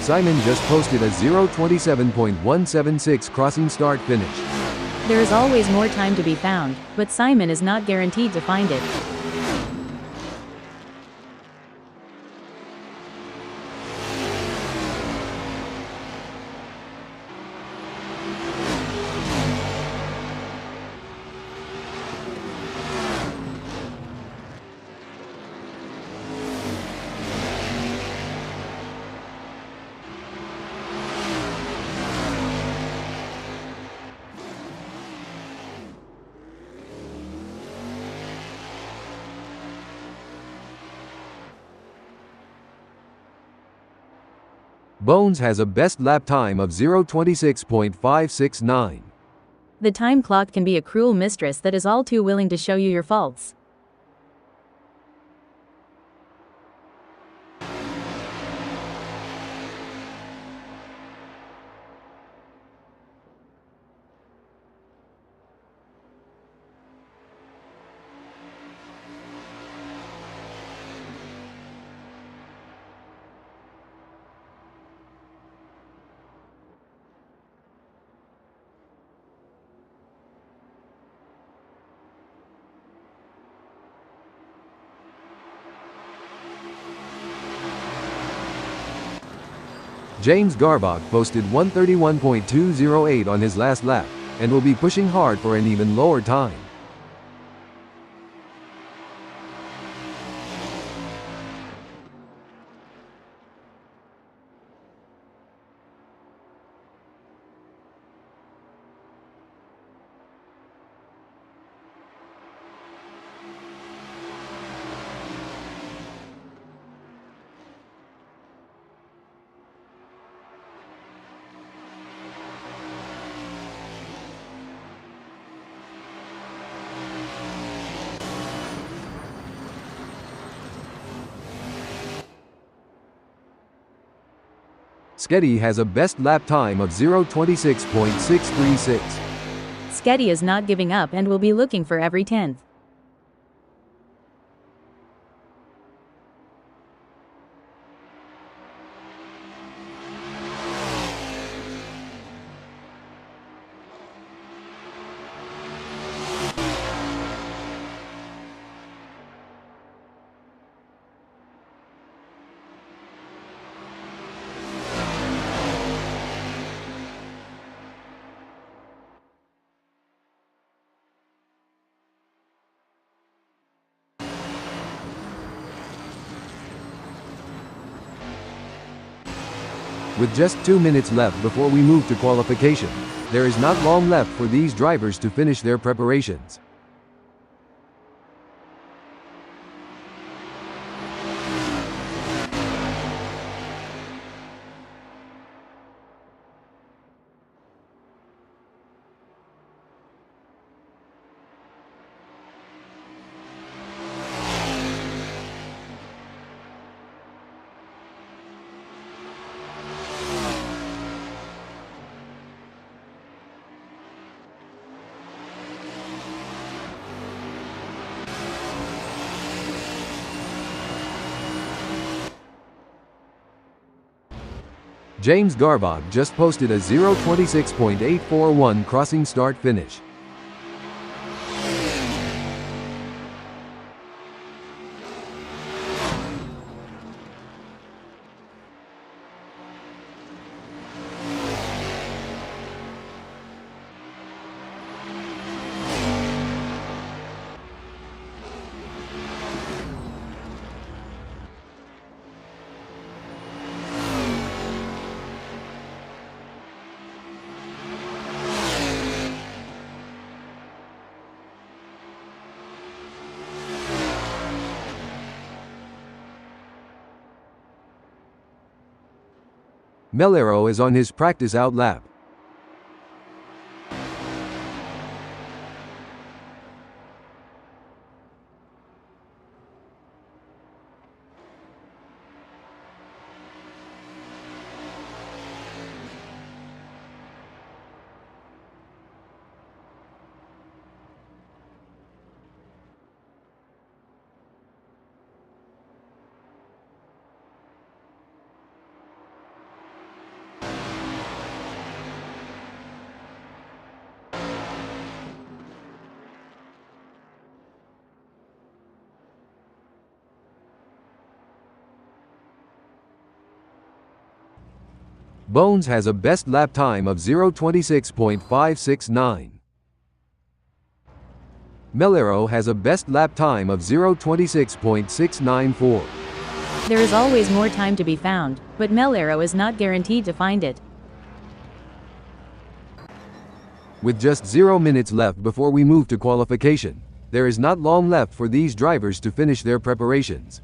Simon just posted a 0:27.176 crossing start finish. There is always more time to be found, but Simon is not guaranteed to find it. Bones has a best lap time of 0:26.569. The time clock can be a cruel mistress that is all too willing to show you your faults. James Garbach posted 1:31.208 on his last lap, and will be pushing hard for an even lower time. Sketty has a best lap time of 0:26.636. Sketty is not giving up and will be looking for every 10th. With just 2 minutes left before we move to qualification, there is not long left for these drivers to finish their preparations. James Garbach just posted a 0:26.841 crossing start finish. Melero is on his practice out lap. Bones has a best lap time of 0:26.569. Melero has a best lap time of 0:26.694. There is always more time to be found, but Melero is not guaranteed to find it. With just 0 minutes left before we move to qualification, there is not long left for these drivers to finish their preparations.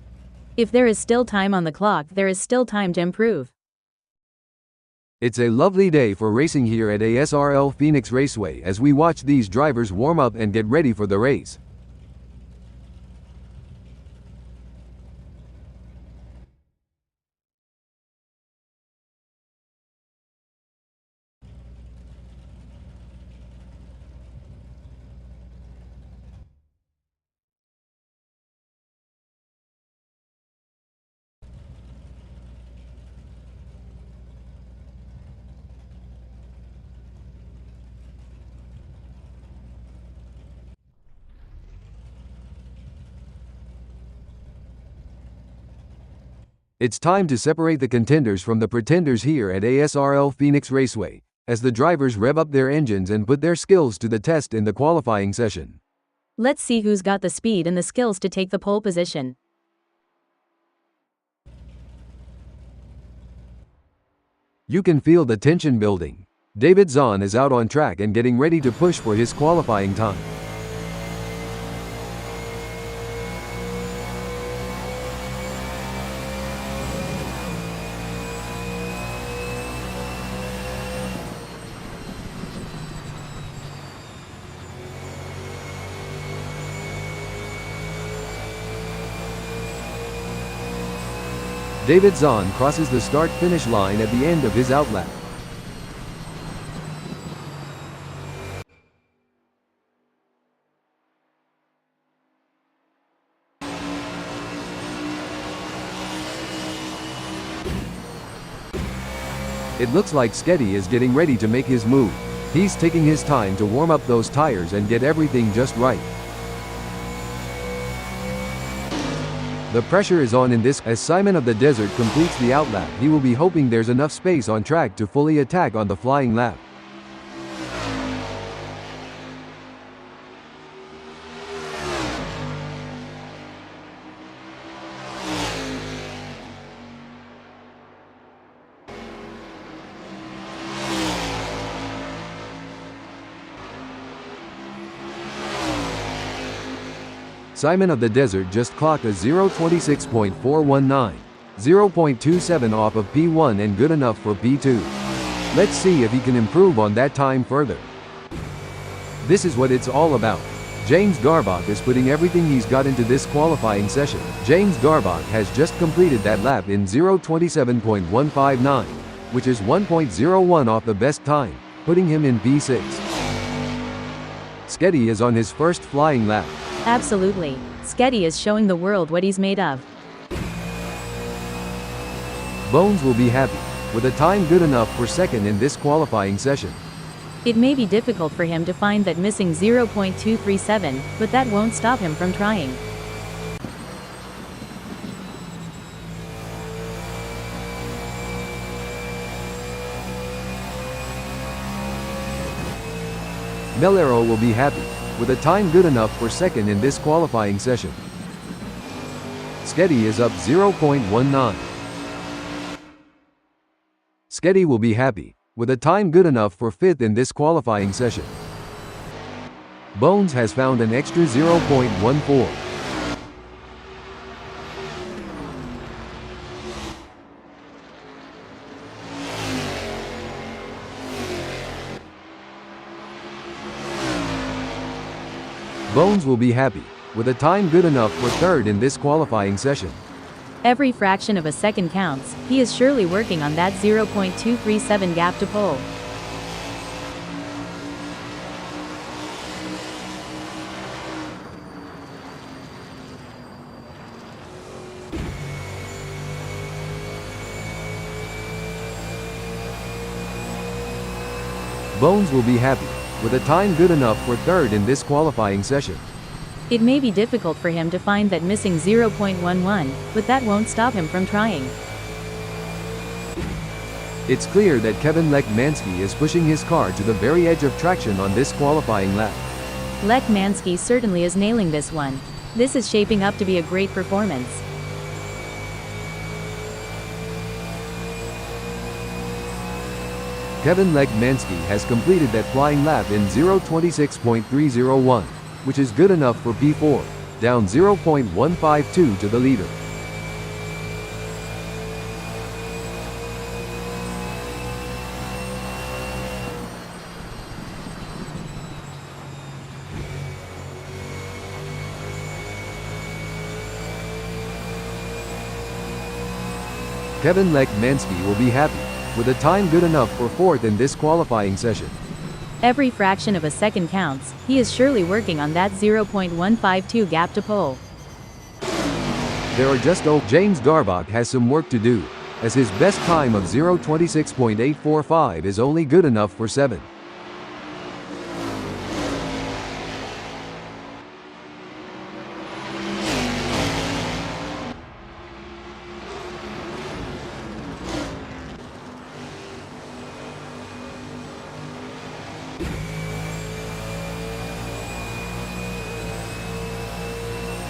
If there is still time on the clock, there is still time to improve. It's a lovely day for racing here at ASRL Phoenix Raceway as we watch these drivers warm up and get ready for the race. It's time to separate the contenders from the pretenders here at ASRL Phoenix Raceway, as the drivers rev up their engines and put their skills to the test in the qualifying session. Let's see who's got the speed and the skills to take the pole position. You can feel the tension building. David Zahn is out on track and getting ready to push for his qualifying time. David Zahn crosses the start-finish line at the end of his outlap. It looks like Sketty is getting ready to make his move. He's taking his time to warm up those tires and get everything just right. The pressure is on in this as Simon of the Desert completes the outlap. He will be hoping there's enough space on track to fully attack on the flying lap. Simon of the Desert just clocked a 0:26.419, 0.27 off of P1 and good enough for P2. Let's see if he can improve on that time further. This is what it's all about. James Garbach is putting everything he's got into this qualifying session. James Garbach has just completed that lap in 0:27.159, which is 1.01 off the best time, putting him in P6. Sketty is on his first flying lap. Absolutely. Sketty is showing the world what he's made of. Bones will be happy, with a time good enough for second in this qualifying session. It may be difficult for him to find that missing 0.237, but that won't stop him from trying. Melero will be happy, with a time good enough for second in this qualifying session. Sketty is up 0.19. Sketty will be happy, with a time good enough for fifth in this qualifying session. Bones has found an extra 0.14. Bones will be happy, with a time good enough for third in this qualifying session. Every fraction of a second counts. He is surely working on that 0.237 gap to pole. Bones will be happy, with a time good enough for third in this qualifying session. It may be difficult for him to find that missing 0.11, but that won't stop him from trying. It's clear that Kevin Lekmansky is pushing his car to the very edge of traction on this qualifying lap. Lekmansky certainly is nailing this one. This is shaping up to be a great performance. Kevin Lekmansky has completed that flying lap in 0:26.301, which is good enough for P4, down 0.152 to the leader. Kevin Lekmansky will be happy, with a time good enough for fourth in this qualifying session. Every fraction of a second counts. He is surely working on that 0.152 gap to pole. There are just James Garbach has some work to do, as his best time of 0:26.845 is only good enough for 7th.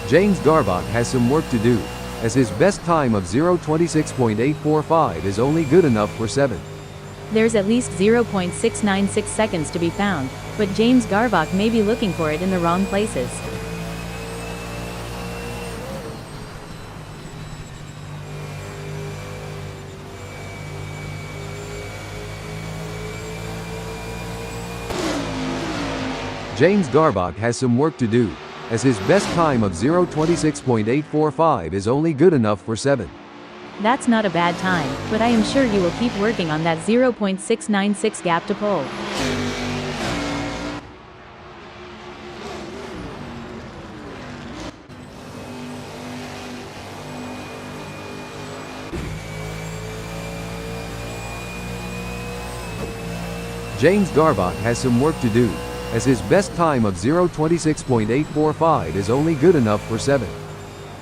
James Garbach has some work to do, as his best time of 0:26.845 is only good enough for 7th. There's at least 0.696 seconds to be found, but James Garbach may be looking for it in the wrong places. James Garbach has some work to do, as his best time of 0:26.845 is only good enough for 7th. That's not a bad time, but I am sure you will keep working on that 0.696 gap to pole. James Garbach has some work to do, as his best time of 0:26.845 is only good enough for 7th.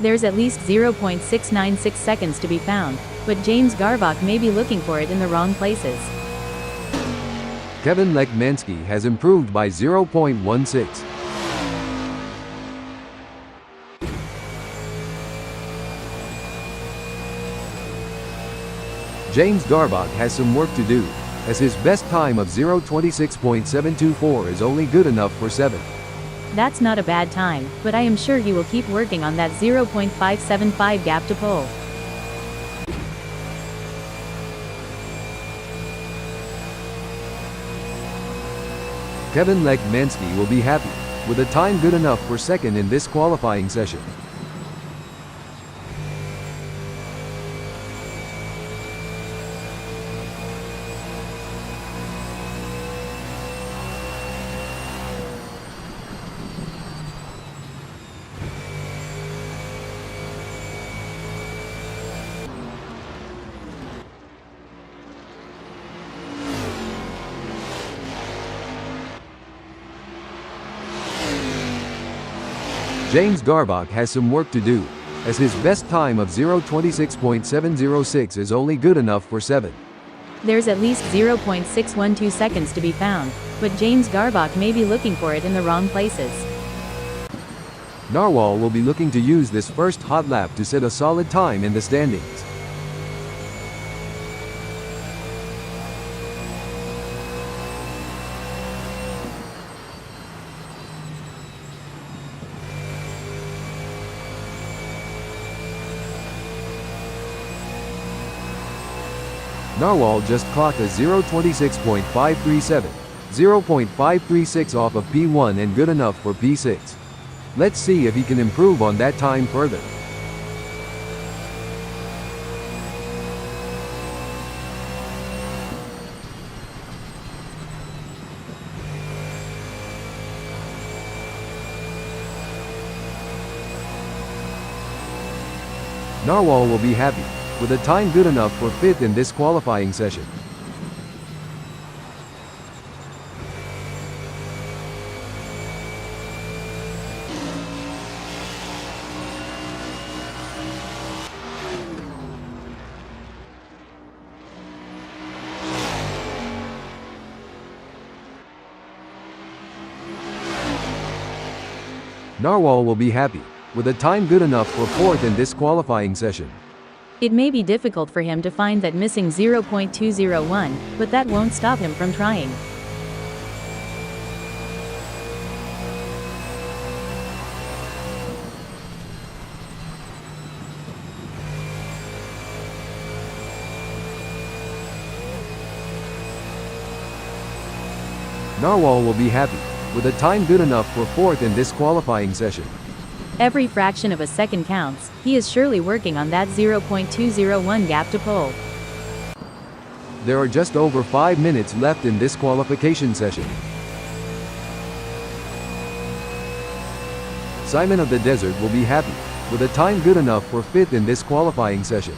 There's at least 0.696 seconds to be found, but James Garbach may be looking for it in the wrong places. Kevin Lekmansky has improved by 0.16. James Garbach has some work to do, as his best time of 0:26.724 is only good enough for 7th. That's not a bad time, but I am sure you will keep working on that 0.575 gap to pole. Kevin Lekmansky will be happy, with a time good enough for 2nd in this qualifying session. James Garbach has some work to do, as his best time of 0:26.706 is only good enough for 7th. There's at least 0.612 seconds to be found, but James Garbach may be looking for it in the wrong places. Narwhal will be looking to use this first hot lap to set a solid time in the standings. Narwhal just clocked a 0:26.537, 0.536 off of P1 and good enough for P6. Let's see if he can improve on that time further. Narwhal will be happy, with a time good enough for 5th in this qualifying session. Narwhal will be happy, with a time good enough for 4th in this qualifying session. It may be difficult for him to find that missing 0.201, but that won't stop him from trying. Narwhal will be happy, with a time good enough for 4th in this qualifying session. Every fraction of a second counts. He is surely working on that 0.201 gap to pole. There are just over 5 minutes left in this qualification session. Simon of the Desert will be happy, with a time good enough for 5th in this qualifying session.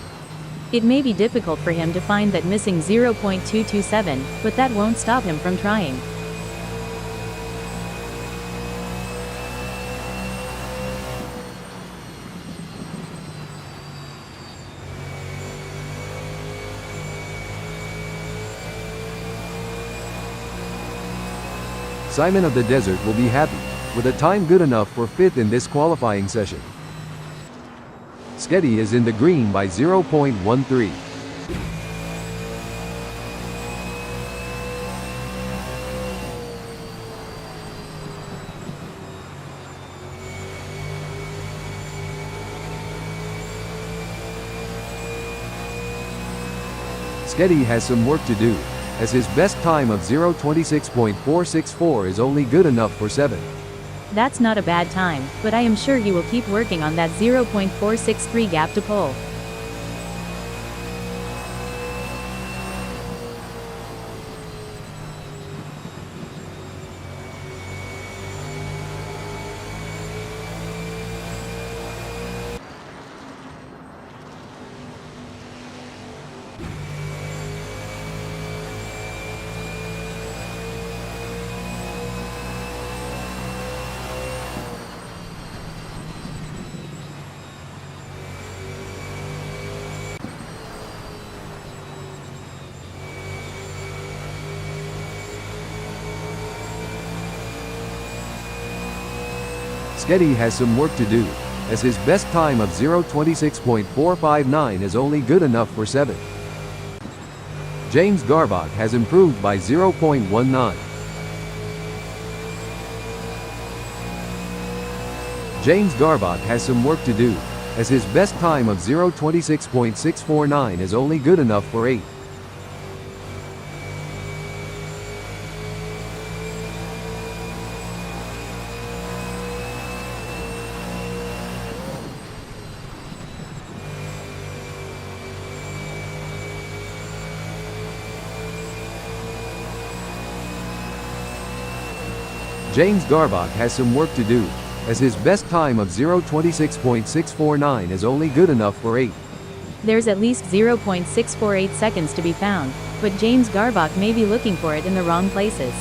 It may be difficult for him to find that missing 0.227, but that won't stop him from trying. Simon of the Desert will be happy, with a time good enough for 5th in this qualifying session. Sketty is in the green by 0.13. Sketty has some work to do, as his best time of 0.26.464 is only good enough for 7th. That's not a bad time, but I am sure he will keep working on that 0.463 gap to pole. Sketty has some work to do, as his best time of 0.26.459 is only good enough for 7th. James Garbach has improved by 0.19. James Garbach has some work to do, as his best time of 0.26.649 is only good enough for 8th. James Garbach has some work to do, as his best time of 0.26.649 is only good enough for 8th. There's at least 0.648 seconds to be found, but James Garbach may be looking for it in the wrong places.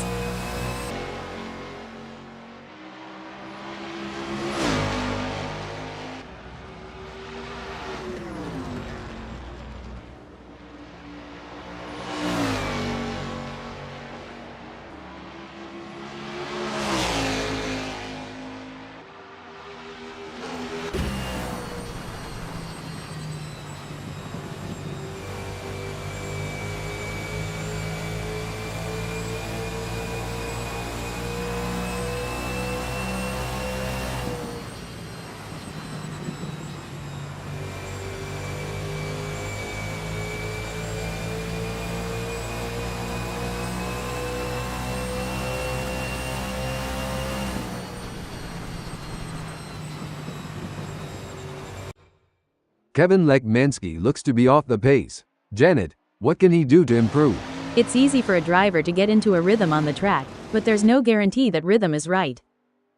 Kevin Lekmansky looks to be off the pace. Janet, what can he do to improve? It's easy for a driver to get into a rhythm on the track, but there's no guarantee that rhythm is right.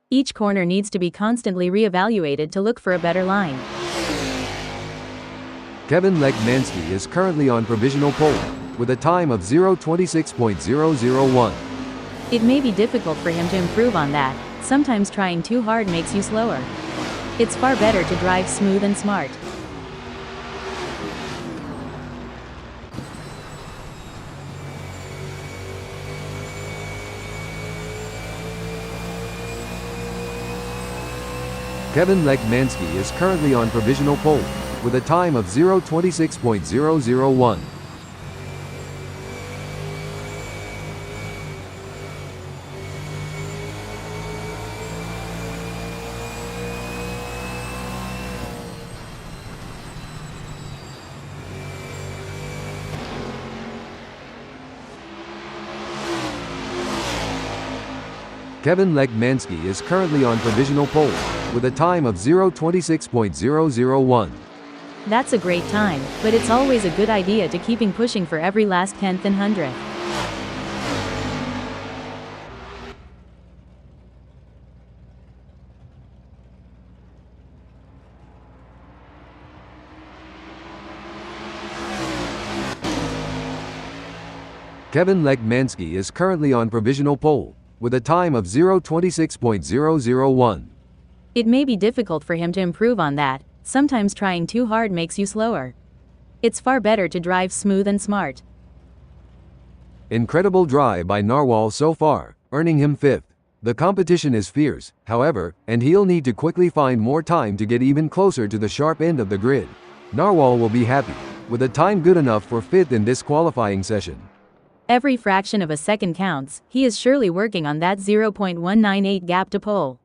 Each corner needs to be constantly re-evaluated to look for a better line. Kevin Lekmansky is currently on provisional pole, with a time of 0.26.001. It may be difficult for him to improve on that. Sometimes trying too hard makes you slower. It's far better to drive smooth and smart. Kevin Lekmansky is currently on provisional pole, with a time of 0:26.001. Kevin Lekmansky is currently on provisional pole, with a time of 0:26.001. That's a great time, but it's always a good idea to keeping pushing for every last tenth and hundredth. Kevin Lekmansky is currently on provisional pole, with a time of 0:26.001. It may be difficult for him to improve on that. Sometimes trying too hard makes you slower. It's far better to drive smooth and smart. Incredible drive by Narwhal so far, earning him 5th. The competition is fierce, however, and he'll need to quickly find more time to get even closer to the sharp end of the grid. Narwhal will be happy, with a time good enough for 5th in this qualifying session. Every fraction of a second counts. He is surely working on that 0.198 gap to pole.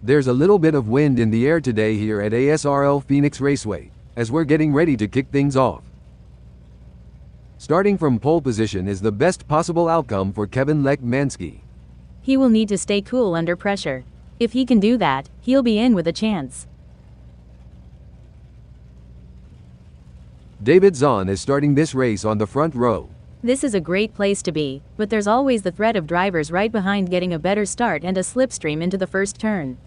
There's a little bit of wind in the air today here at ASRL Phoenix Raceway, as we're getting ready to kick things off. Starting from pole position is the best possible outcome for Kevin Lekmansky. He will need to stay cool under pressure. If he can do that, he'll be in with a chance. David Zahn is starting this race on the front row. This is a great place to be, but there's always the threat of drivers right behind getting a better start and a slipstream into the first turn.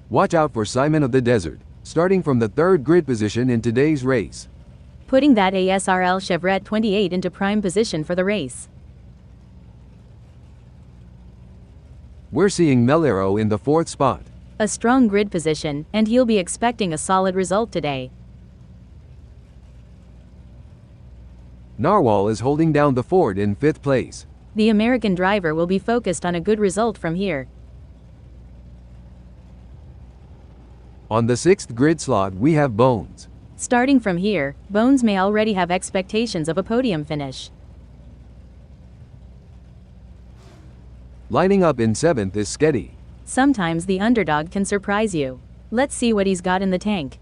Watch out for Simon of the Desert, starting from the 3rd grid position in today's race. Putting that ASRL Chevrolet 28 into prime position for the race. We're seeing Melero in the 4th spot. A strong grid position, and he'll be expecting a solid result today. Narwhal is holding down the Ford in 5th place. The American driver will be focused on a good result from here. On the 6th grid slot we have Bones. Starting from here, Bones may already have expectations of a podium finish. Lining up in 7th is Sketty. Sometimes the underdog can surprise you. Let's see what he's got in the tank.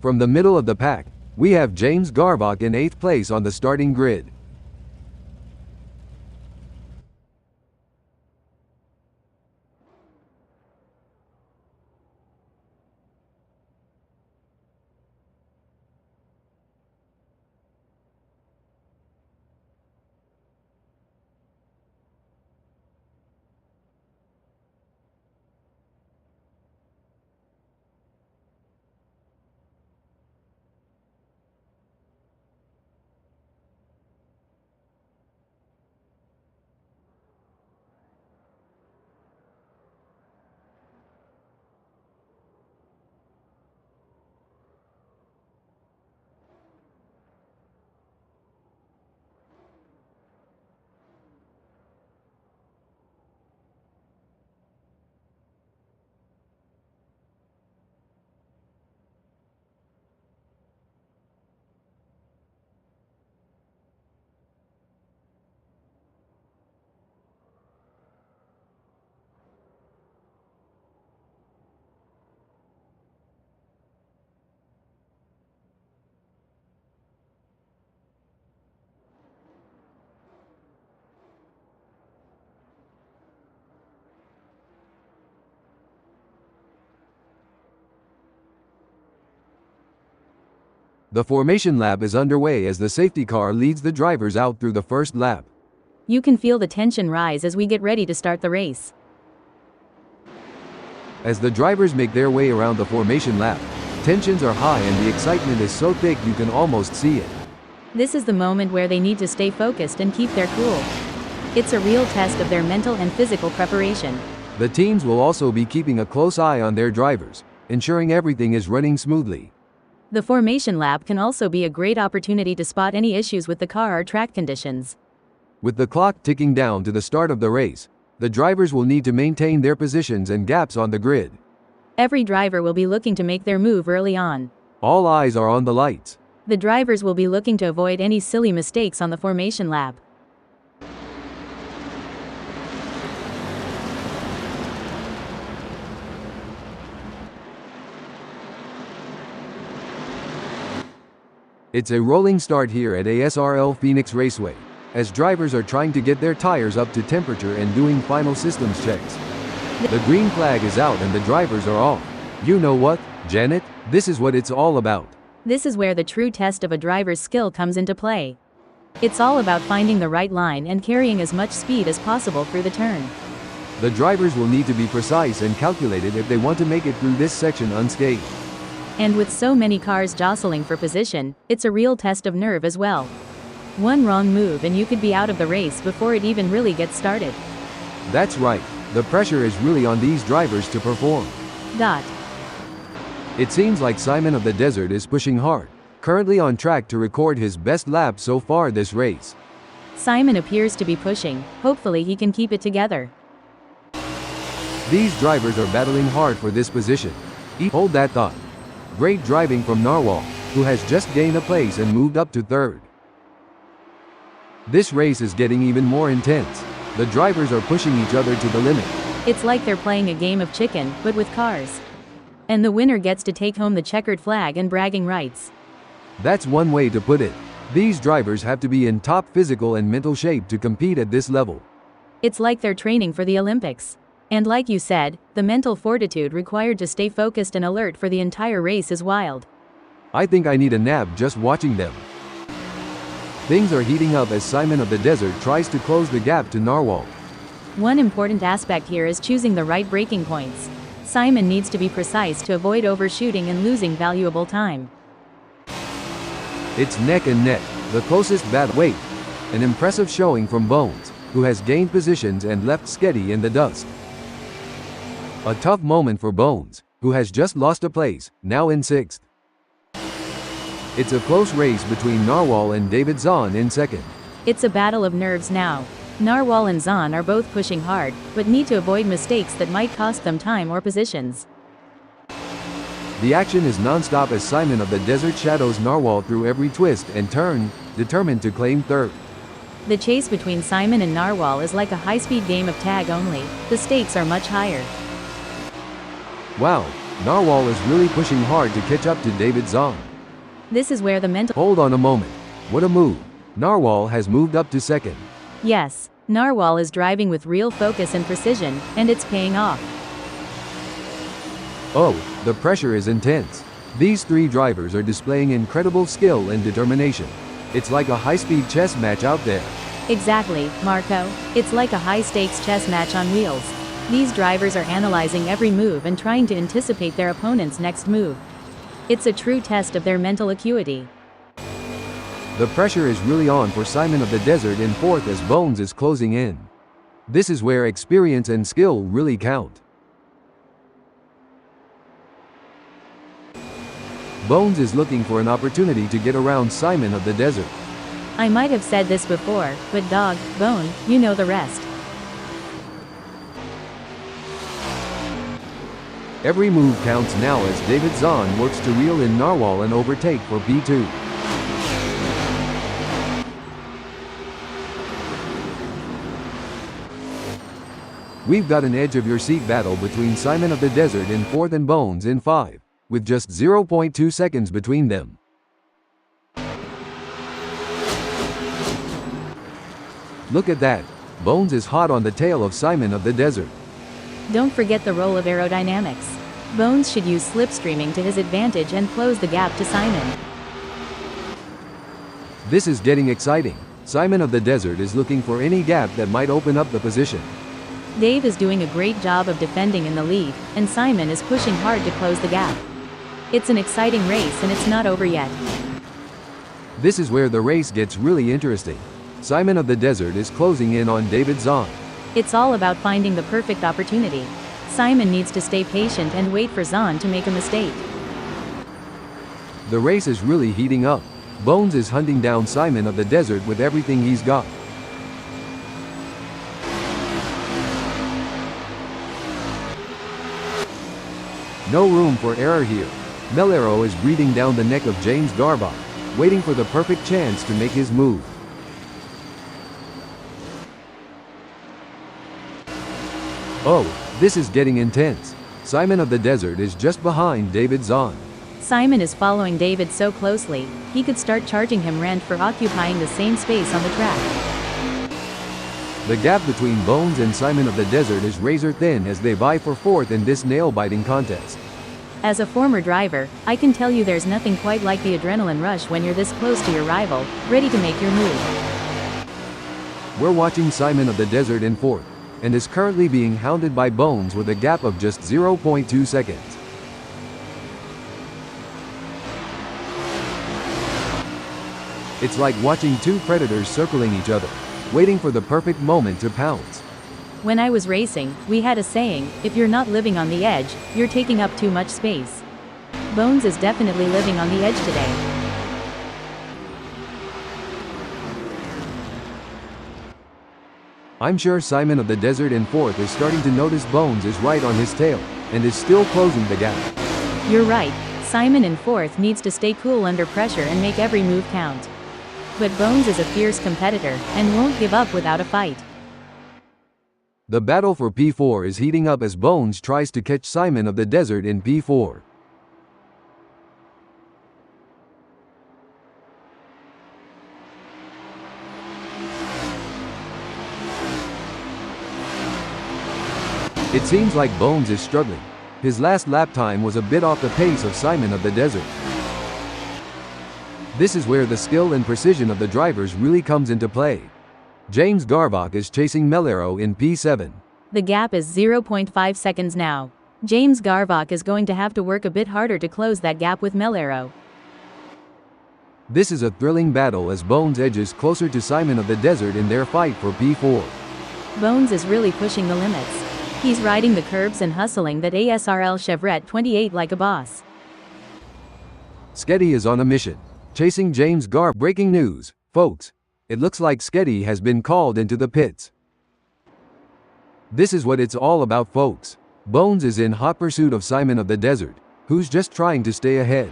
From the middle of the pack, we have James Garbach in 8th place on the starting grid. The formation lap is underway as the safety car leads the drivers out through the first lap. You can feel the tension rise as we get ready to start the race. As the drivers make their way around the formation lap, tensions are high and the excitement is so thick you can almost see it. This is the moment where they need to stay focused and keep their cool. It's a real test of their mental and physical preparation. The teams will also be keeping a close eye on their drivers, ensuring everything is running smoothly. The formation lap can also be a great opportunity to spot any issues with the car or track conditions. With the clock ticking down to the start of the race, the drivers will need to maintain their positions and gaps on the grid. Every driver will be looking to make their move early on. All eyes are on the lights. The drivers will be looking to avoid any silly mistakes on the formation lap. It's a rolling start here at ASRL Phoenix Raceway, as drivers are trying to get their tires up to temperature and doing final systems checks. The green flag is out and the drivers are off. You know what, Janet? This is what it's all about. This is where the true test of a driver's skill comes into play. It's all about finding the right line and carrying as much speed as possible through the turn. The drivers will need to be precise and calculated if they want to make it through this section unscathed. And with so many cars jostling for position, it's a real test of nerve as well. One wrong move and you could be out of the race before it even really gets started. That's right, the pressure is really on these drivers to perform. It seems like Simon of the Desert is pushing hard, currently on track to record his best lap so far this race. Simon appears to be pushing, hopefully he can keep it together. These drivers are battling hard for this position. Hold that thought. Great driving from Narwhal, who has just gained a place and moved up to third. This race is getting even more intense. The drivers are pushing each other to the limit. It's like they're playing a game of chicken, but with cars. And the winner gets to take home the checkered flag and bragging rights. That's one way to put it. These drivers have to be in top physical and mental shape to compete at this level. It's like they're training for the Olympics. And like you said, the mental fortitude required to stay focused and alert for the entire race is wild. I think I need a nap just watching them. Things are heating up as Simon of the Desert tries to close the gap to Narwhal. One important aspect here is choosing the right braking points. Simon needs to be precise to avoid overshooting and losing valuable time. It's neck and neck, the closest battle. Wait, an impressive showing from Bones, who has gained positions and left Sketty in the dust. A tough moment for Bones, who has just lost a place, now in 6th. It's a close race between Narwhal and David Zahn in 2nd. It's a battle of nerves now. Narwhal and Zahn are both pushing hard, but need to avoid mistakes that might cost them time or positions. The action is non-stop as Simon of the Desert shadows Narwhal through every twist and turn, determined to claim third. The chase between Simon and Narwhal is like a high-speed game of tag only. The stakes are much higher. Wow, Narwhal is really pushing hard to catch up to David Zahn. This is where the mental— Hold on a moment. What a move. Narwhal has moved up to 2nd. Yes, Narwhal is driving with real focus and precision, and it's paying off. Oh, the pressure is intense. These three drivers are displaying incredible skill and determination. It's like a high-speed chess match out there. Exactly, Marco. It's like a high-stakes chess match on wheels. These drivers are analyzing every move and trying to anticipate their opponent's next move. It's a true test of their mental acuity. The pressure is really on for Simon of the Desert in 4th as Bones is closing in. This is where experience and skill really count. Bones is looking for an opportunity to get around Simon of the Desert. I might have said this before, but dog, bone, you know the rest. Every move counts now as David Zahn works to reel in Narwhal and overtake for P2. We've got an edge-of-your-seat battle between Simon of the Desert in 4th and Bones in 5, with just 0.2 seconds between them. Look at that, Bones is hot on the tail of Simon of the Desert. Don't forget the role of aerodynamics. Bones should use slipstreaming to his advantage and close the gap to Simon. This is getting exciting. Simon of the Desert is looking for any gap that might open up the position. Dave is doing a great job of defending in the lead, and Simon is pushing hard to close the gap. It's an exciting race and it's not over yet. This is where the race gets really interesting. Simon of the Desert is closing in on David Zahn. It's all about finding the perfect opportunity. Simon needs to stay patient and wait for Zahn to make a mistake. The race is really heating up. Bones is hunting down Simon of the Desert with everything he's got. No room for error here. Melero is breathing down the neck of James Garbach, waiting for the perfect chance to make his move. Oh, this is getting intense. Simon of the Desert is just behind David Zahn. Simon is following David so closely, he could start charging him rent for occupying the same space on the track. The gap between Bones and Simon of the Desert is razor thin as they vie for fourth in this nail-biting contest. As a former driver, I can tell you there's nothing quite like the adrenaline rush when you're this close to your rival, ready to make your move. We're watching Simon of the Desert in fourth, and is currently being hounded by Bones with a gap of just 0.2 seconds. It's like watching two predators circling each other, waiting for the perfect moment to pounce. When I was racing, we had a saying, if you're not living on the edge, you're taking up too much space. Bones is definitely living on the edge today. I'm sure Simon of the Desert in fourth is starting to notice Bones is right on his tail, and is still closing the gap. You're right, Simon in fourth needs to stay cool under pressure and make every move count. But Bones is a fierce competitor, and won't give up without a fight. The battle for P4 is heating up as Bones tries to catch Simon of the Desert in P4. It seems like Bones is struggling. His last lap time was a bit off the pace of Simon of the Desert. This is where the skill and precision of the drivers really comes into play. James Garbach is chasing Melero in P7. The gap is 0.5 seconds now. James Garbach is going to have to work a bit harder to close that gap with Melero. This is a thrilling battle as Bones edges closer to Simon of the Desert in their fight for P4. Bones is really pushing the limits. He's riding the curbs and hustling that ASRL Chevrolet 28 like a boss. Sketty is on a mission, chasing James Garbach. Breaking news, folks. It looks like Sketty has been called into the pits. This is what it's all about, folks. Bones is in hot pursuit of Simon of the Desert, who's just trying to stay ahead.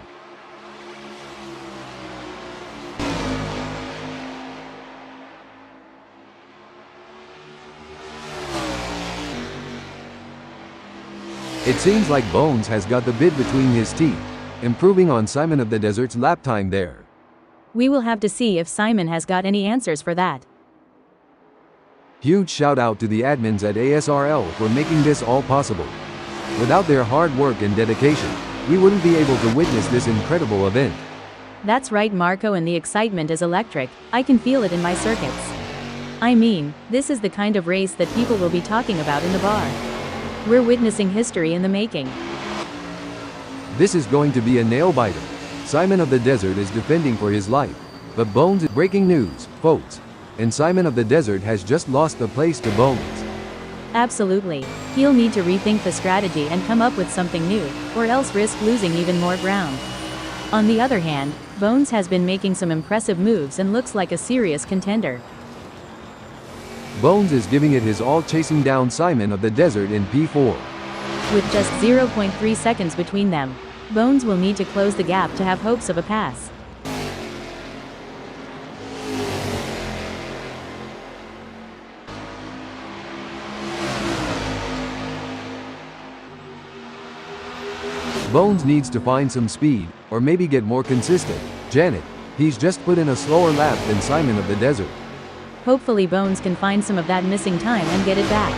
It seems like Bones has got the bid between his teeth, improving on Simon of the Desert's lap time there. We will have to see if Simon has got any answers for that. Huge shout out to the admins at ASRL for making this all possible. Without their hard work and dedication, we wouldn't be able to witness this incredible event. That's right, Marco, and the excitement is electric. I can feel it in my circuits. I mean, this is the kind of race that people will be talking about in the bar. We're witnessing history in the making. This is going to be a nail-biter. Simon of the Desert is defending for his life, but Bones is breaking news, folks. And Simon of the Desert has just lost the place to Bones. Absolutely. He'll need to rethink the strategy and come up with something new, or else risk losing even more ground. On the other hand, Bones has been making some impressive moves and looks like a serious contender. Bones is giving it his all, chasing down Simon of the Desert in P4. With just 0.3 seconds between them, Bones will need to close the gap to have hopes of a pass. Bones needs to find some speed, or maybe get more consistent. Janet, he's just put in a slower lap than Simon of the Desert. Hopefully Bones can find some of that missing time and get it back.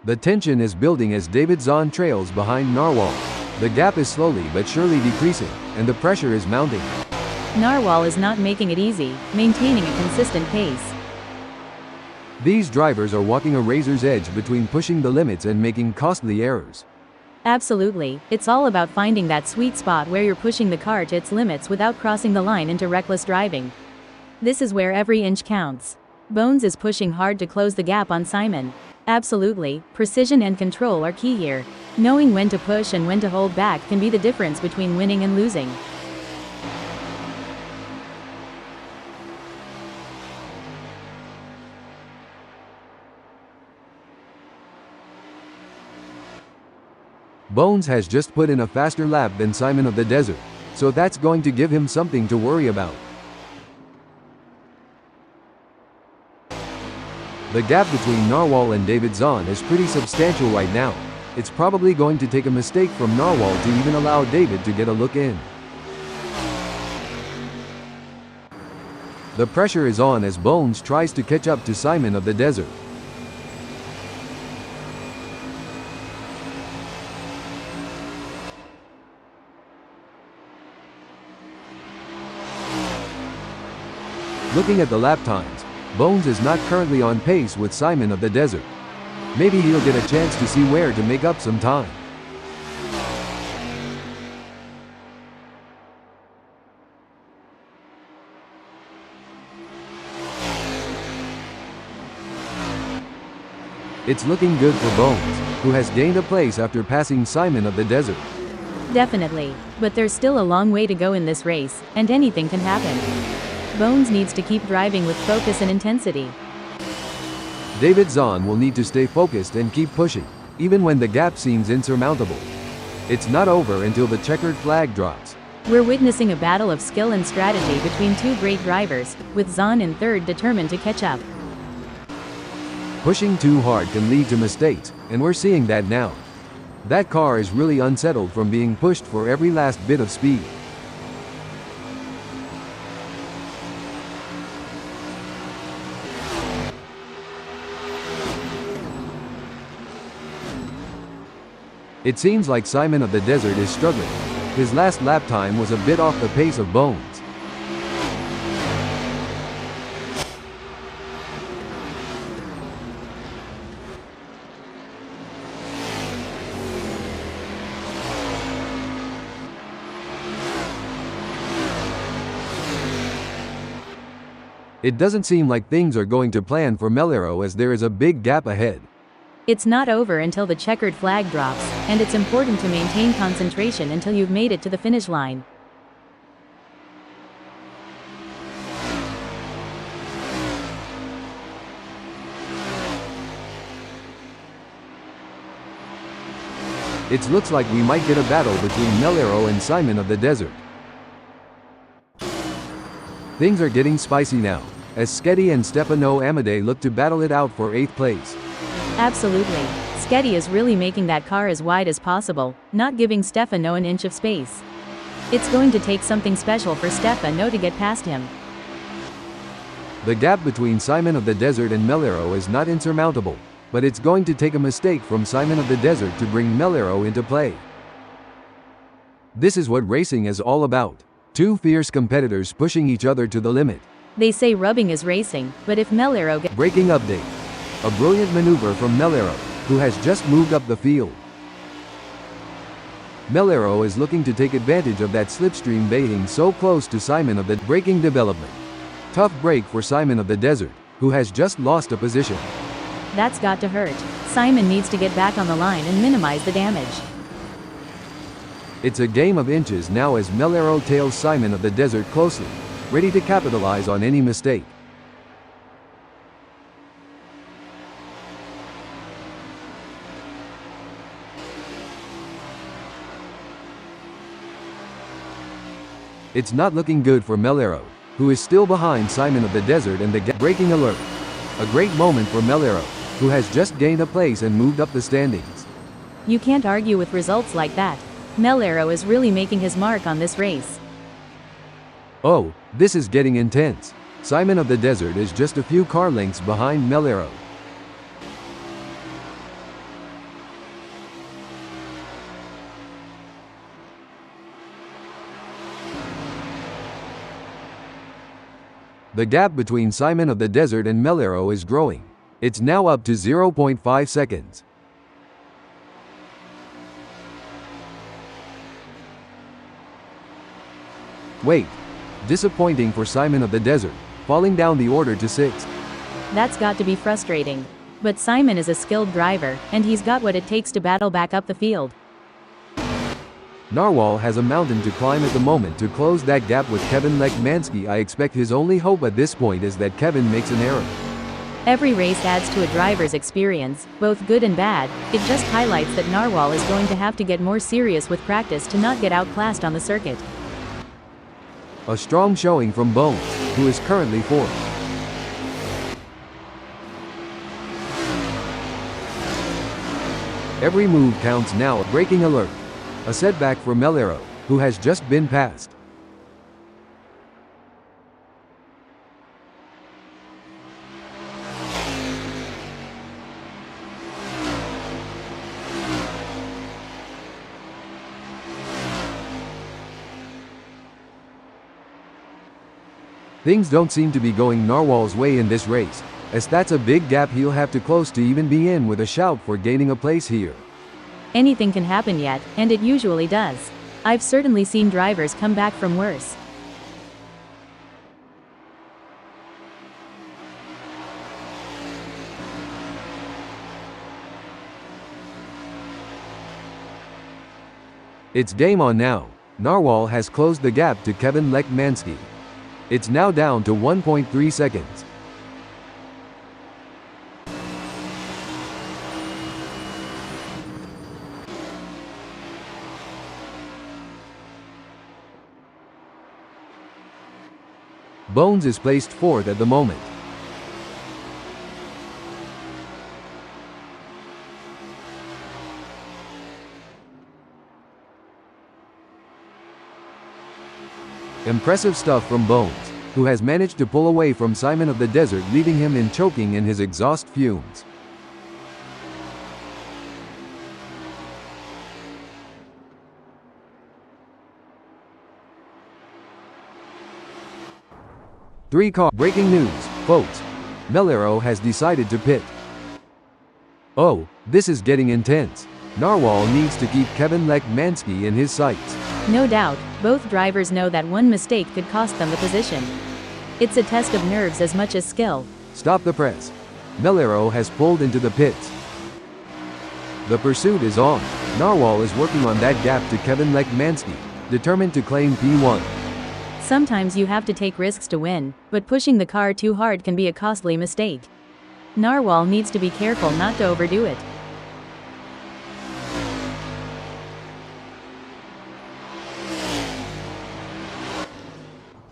The tension is building as David Zahn trails behind Narwhal. The gap is slowly but surely decreasing, and the pressure is mounting. Narwhal is not making it easy, maintaining a consistent pace. These drivers are walking a razor's edge between pushing the limits and making costly errors. Absolutely, it's all about finding that sweet spot where you're pushing the car to its limits without crossing the line into reckless driving. This is where every inch counts. Bones is pushing hard to close the gap on Simon. Absolutely, precision and control are key here. Knowing when to push and when to hold back can be the difference between winning and losing. Bones has just put in a faster lap than Simon of the Desert, so that's going to give him something to worry about. The gap between Narwhal and David Zahn is pretty substantial right now. It's probably going to take a mistake from Narwhal to even allow David to get a look in. The pressure is on as Bones tries to catch up to Simon of the Desert. Looking at the lap times, Bones is not currently on pace with Simon of the Desert. Maybe he'll get a chance to see where to make up some time. It's looking good for Bones, who has gained a place after passing Simon of the Desert. Definitely, but there's still a long way to go in this race, and anything can happen. Bones needs to keep driving with focus and intensity. David Zahn will need to stay focused and keep pushing, even when the gap seems insurmountable. It's not over until the checkered flag drops. We're witnessing a battle of skill and strategy between two great drivers, with Zahn in third determined to catch up. Pushing too hard can lead to mistakes, and we're seeing that now. That car is really unsettled from being pushed for every last bit of speed. It seems like Simon of the Desert is struggling. His last lap time was a bit off the pace of Bones. It doesn't seem like things are going to plan for Melero as there is a big gap ahead. It's not over until the checkered flag drops, and it's important to maintain concentration until you've made it to the finish line. It looks like we might get a battle between Melero and Simon of the Desert. Things are getting spicy now, as Sketty and Stefano Amadei look to battle it out for 8th place. Absolutely. Sketty is really making that car as wide as possible, not giving Stefano an inch of space. It's going to take something special for Stefano to get past him. The gap between Simon of the Desert and Melero is not insurmountable, but it's going to take a mistake from Simon of the Desert to bring Melero into play. This is what racing is all about. Two fierce competitors pushing each other to the limit. They say rubbing is racing, but if Melero gets... Braking update. A brilliant maneuver from Melero, who has just moved up the field. Melero is looking to take advantage of that slipstream baiting so close to Simon of the braking development. Tough break for Simon of the Desert, who has just lost a position. That's got to hurt. Simon needs to get back on the line and minimize the damage. It's a game of inches now as Melero tails Simon of the Desert closely, ready to capitalize on any mistake. It's not looking good for Melero, who is still behind Simon of the Desert and the braking alert. A great moment for Melero, who has just gained a place and moved up the standings. You can't argue with results like that. Melero is really making his mark on this race. Oh, this is getting intense. Simon of the Desert is just a few car lengths behind Melero. The gap between Simon of the Desert and Melero is growing. It's now up to 0.5 seconds. Wait. Disappointing for Simon of the Desert, falling down the order to 6th. That's got to be frustrating. But Simon is a skilled driver, and he's got what it takes to battle back up the field. Narwhal has a mountain to climb at the moment to close that gap with Kevin Lekmansky. I expect his only hope at this point is that Kevin makes an error. Every race adds to a driver's experience, both good and bad. It just highlights that Narwhal is going to have to get more serious with practice to not get outclassed on the circuit. A strong showing from Bones, who is currently 4th. Every move counts now. Braking alert. A setback for Melero, who has just been passed. Things don't seem to be going Narwhal's way in this race, as that's a big gap he'll have to close to even be in with a shout for gaining a place here. Anything can happen yet, and it usually does. I've certainly seen drivers come back from worse. It's game on now. Narwhal has closed the gap to Kevin Lekmansky. It's now down to 1.3 seconds. Bones is placed 4th at the moment. Impressive stuff from Bones, who has managed to pull away from Simon of the Desert, leaving him in choking in his exhaust fumes. Breaking news, folks. Melero has decided to pit. Oh, this is getting intense. Narwhal needs to keep Kevin Lekmansky in his sights. No doubt, both drivers know that one mistake could cost them the position. It's a test of nerves as much as skill. Stop the press. Melero has pulled into the pits. The pursuit is on. Narwhal is working on that gap to Kevin Lekmansky, determined to claim P1. Sometimes you have to take risks to win, but pushing the car too hard can be a costly mistake. Narwhal needs to be careful not to overdo it.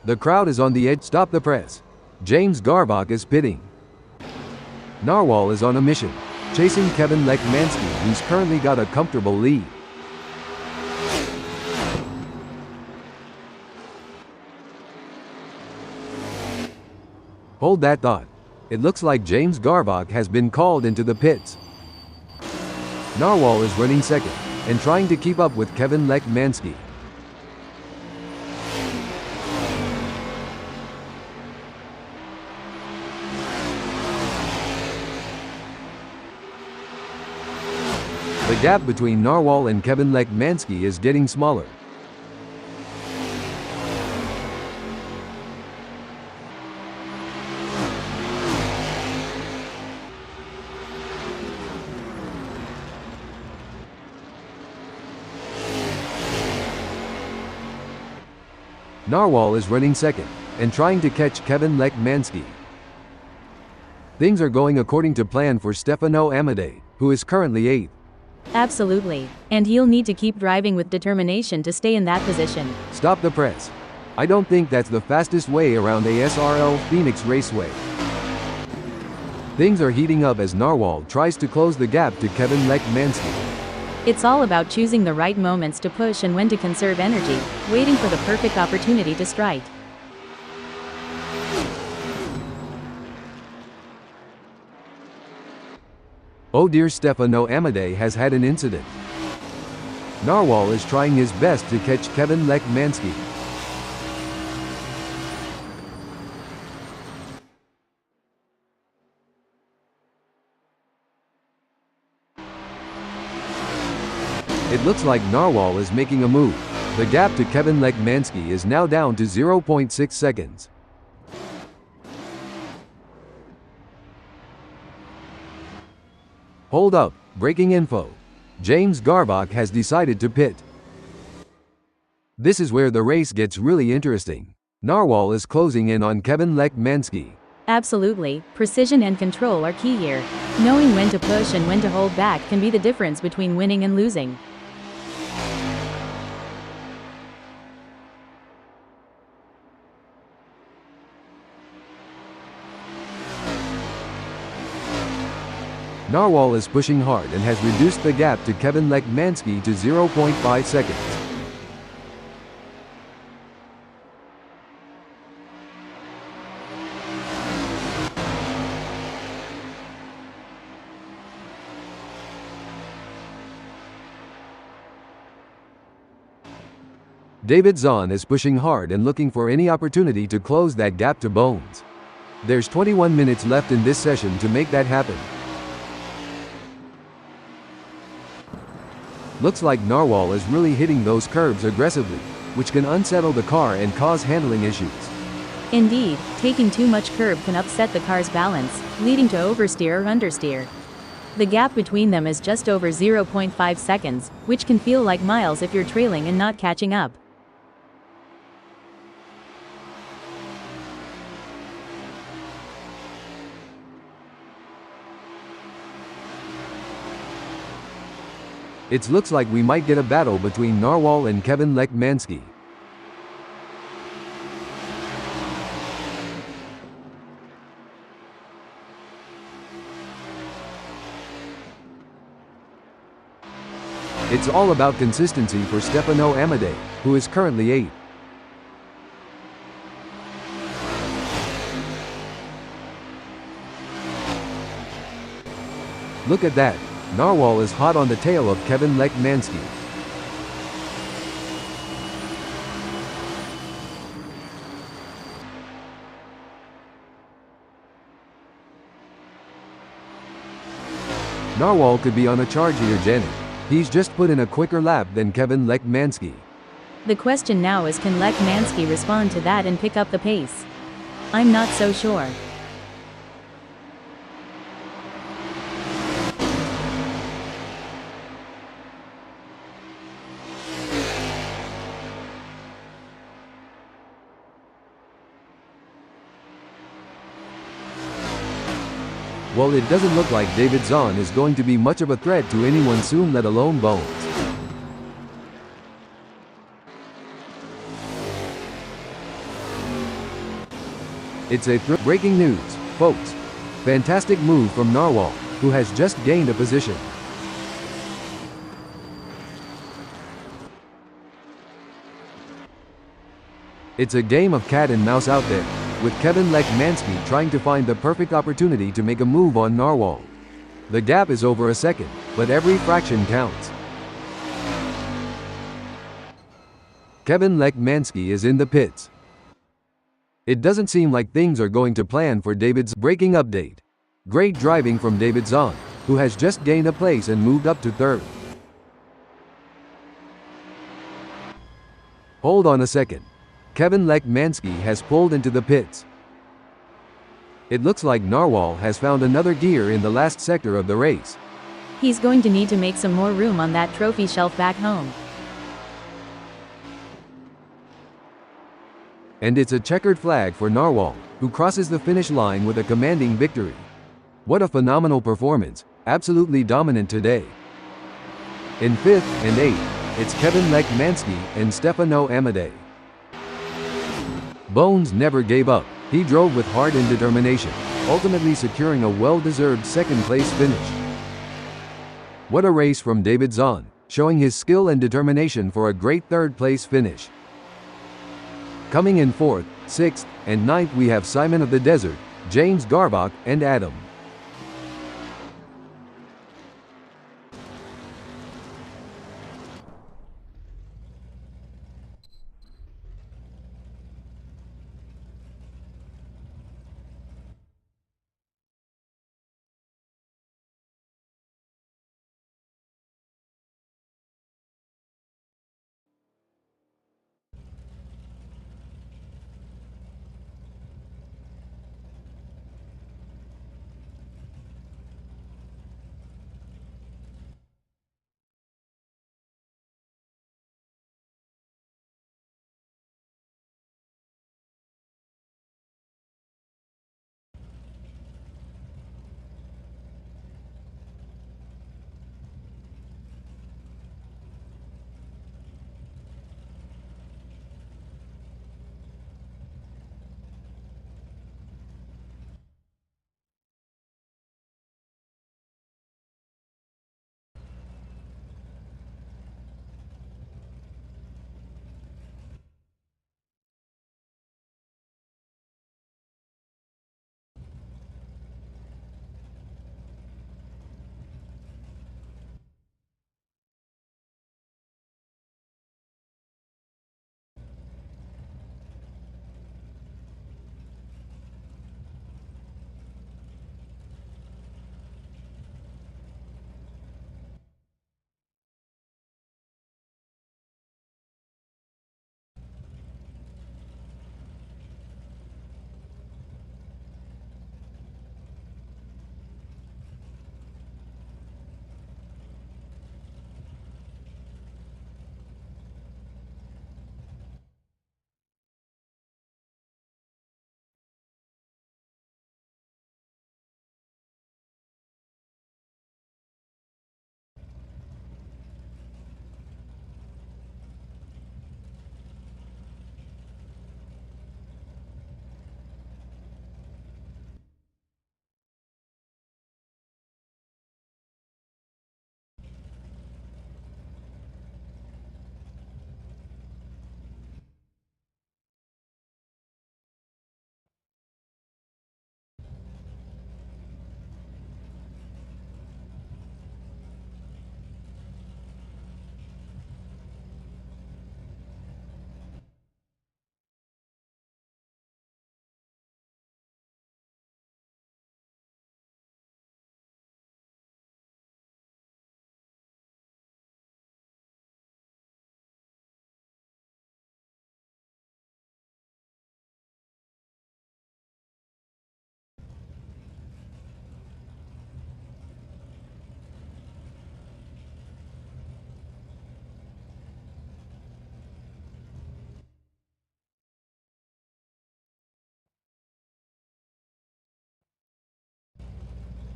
The crowd is on the edge. Stop the press. James Garbach is pitting. Narwhal is on a mission, chasing Kevin Lekmansky, who's currently got a comfortable lead. Hold that thought. It looks like James Garbach has been called into the pits. Narwhal is running 2nd, and trying to keep up with Kevin Lekmansky. The gap between Narwhal and Kevin Lekmansky is getting smaller. Narwhal is running 2nd, and trying to catch Kevin Lekmansky. Things are going according to plan for Stefano Amadei, who is currently 8th. Absolutely, and he'll need to keep driving with determination to stay in that position. Stop the press. I don't think that's the fastest way around ASRL Phoenix Raceway. Things are heating up as Narwhal tries to close the gap to Kevin Lekmansky. It's all about choosing the right moments to push and when to conserve energy, waiting for the perfect opportunity to strike. Oh dear, Stefano Amadei has had an incident. Narwhal is trying his best to catch Kevin Lekmansky. It looks like Narwhal is making a move. The gap to Kevin Lekmansky is now down to 0.6 seconds. Hold up, breaking info. James Garbach has decided to pit. This is where the race gets really interesting. Narwhal is closing in on Kevin Lekmansky. Absolutely, precision and control are key here. Knowing when to push and when to hold back can be the difference between winning and losing. Narwhal is pushing hard and has reduced the gap to Kevin Lekmansky to 0.5 seconds. David Zahn is pushing hard and looking for any opportunity to close that gap to Bones. There's 21 minutes left in this session to make that happen. Looks like Narwhal is really hitting those curbs aggressively, which can unsettle the car and cause handling issues. Indeed, taking too much curb can upset the car's balance, leading to oversteer or understeer. The gap between them is just over 0.5 seconds, which can feel like miles if you're trailing and not catching up. It looks like we might get a battle between Narwhal and Kevin Lekmansky. It's all about consistency for Stefano Amadei, who is currently 8th. Look at that. Narwhal is hot on the tail of Kevin Lekmansky. Narwhal could be on a charge here, Janet. He's just put in a quicker lap than Kevin Lekmansky. The question now is, can Lekmansky respond to that and pick up the pace? I'm not so sure. Well, it doesn't look like David Zahn is going to be much of a threat to anyone soon, let alone Bones. It's a breaking news, folks. Fantastic move from Narwhal, who has just gained a position. It's a game of cat and mouse out there, with Kevin Lekmansky trying to find the perfect opportunity to make a move on Narwhal. The gap is over a second, but every fraction counts. Kevin Lekmansky is in the pits. It doesn't seem like things are going to plan for David's braking update. Great driving from David Zahn, who has just gained a place and moved up to 3rd. Hold on a second. Kevin Lekmansky has pulled into the pits. It looks like Narwhal has found another gear in the last sector of the race. He's going to need to make some more room on that trophy shelf back home. And it's a checkered flag for Narwhal, who crosses the finish line with a commanding victory. What a phenomenal performance, absolutely dominant today. In 5th and 8th, it's Kevin Lekmansky and Stefano Amadei. Bones never gave up. He drove with heart and determination, ultimately securing a well-deserved 2nd place finish. What a race from David Zahn, showing his skill and determination for a great 3rd place finish. Coming in 4th, 6th, and 9th we have Simon of the Desert, James Garbach, and Adam.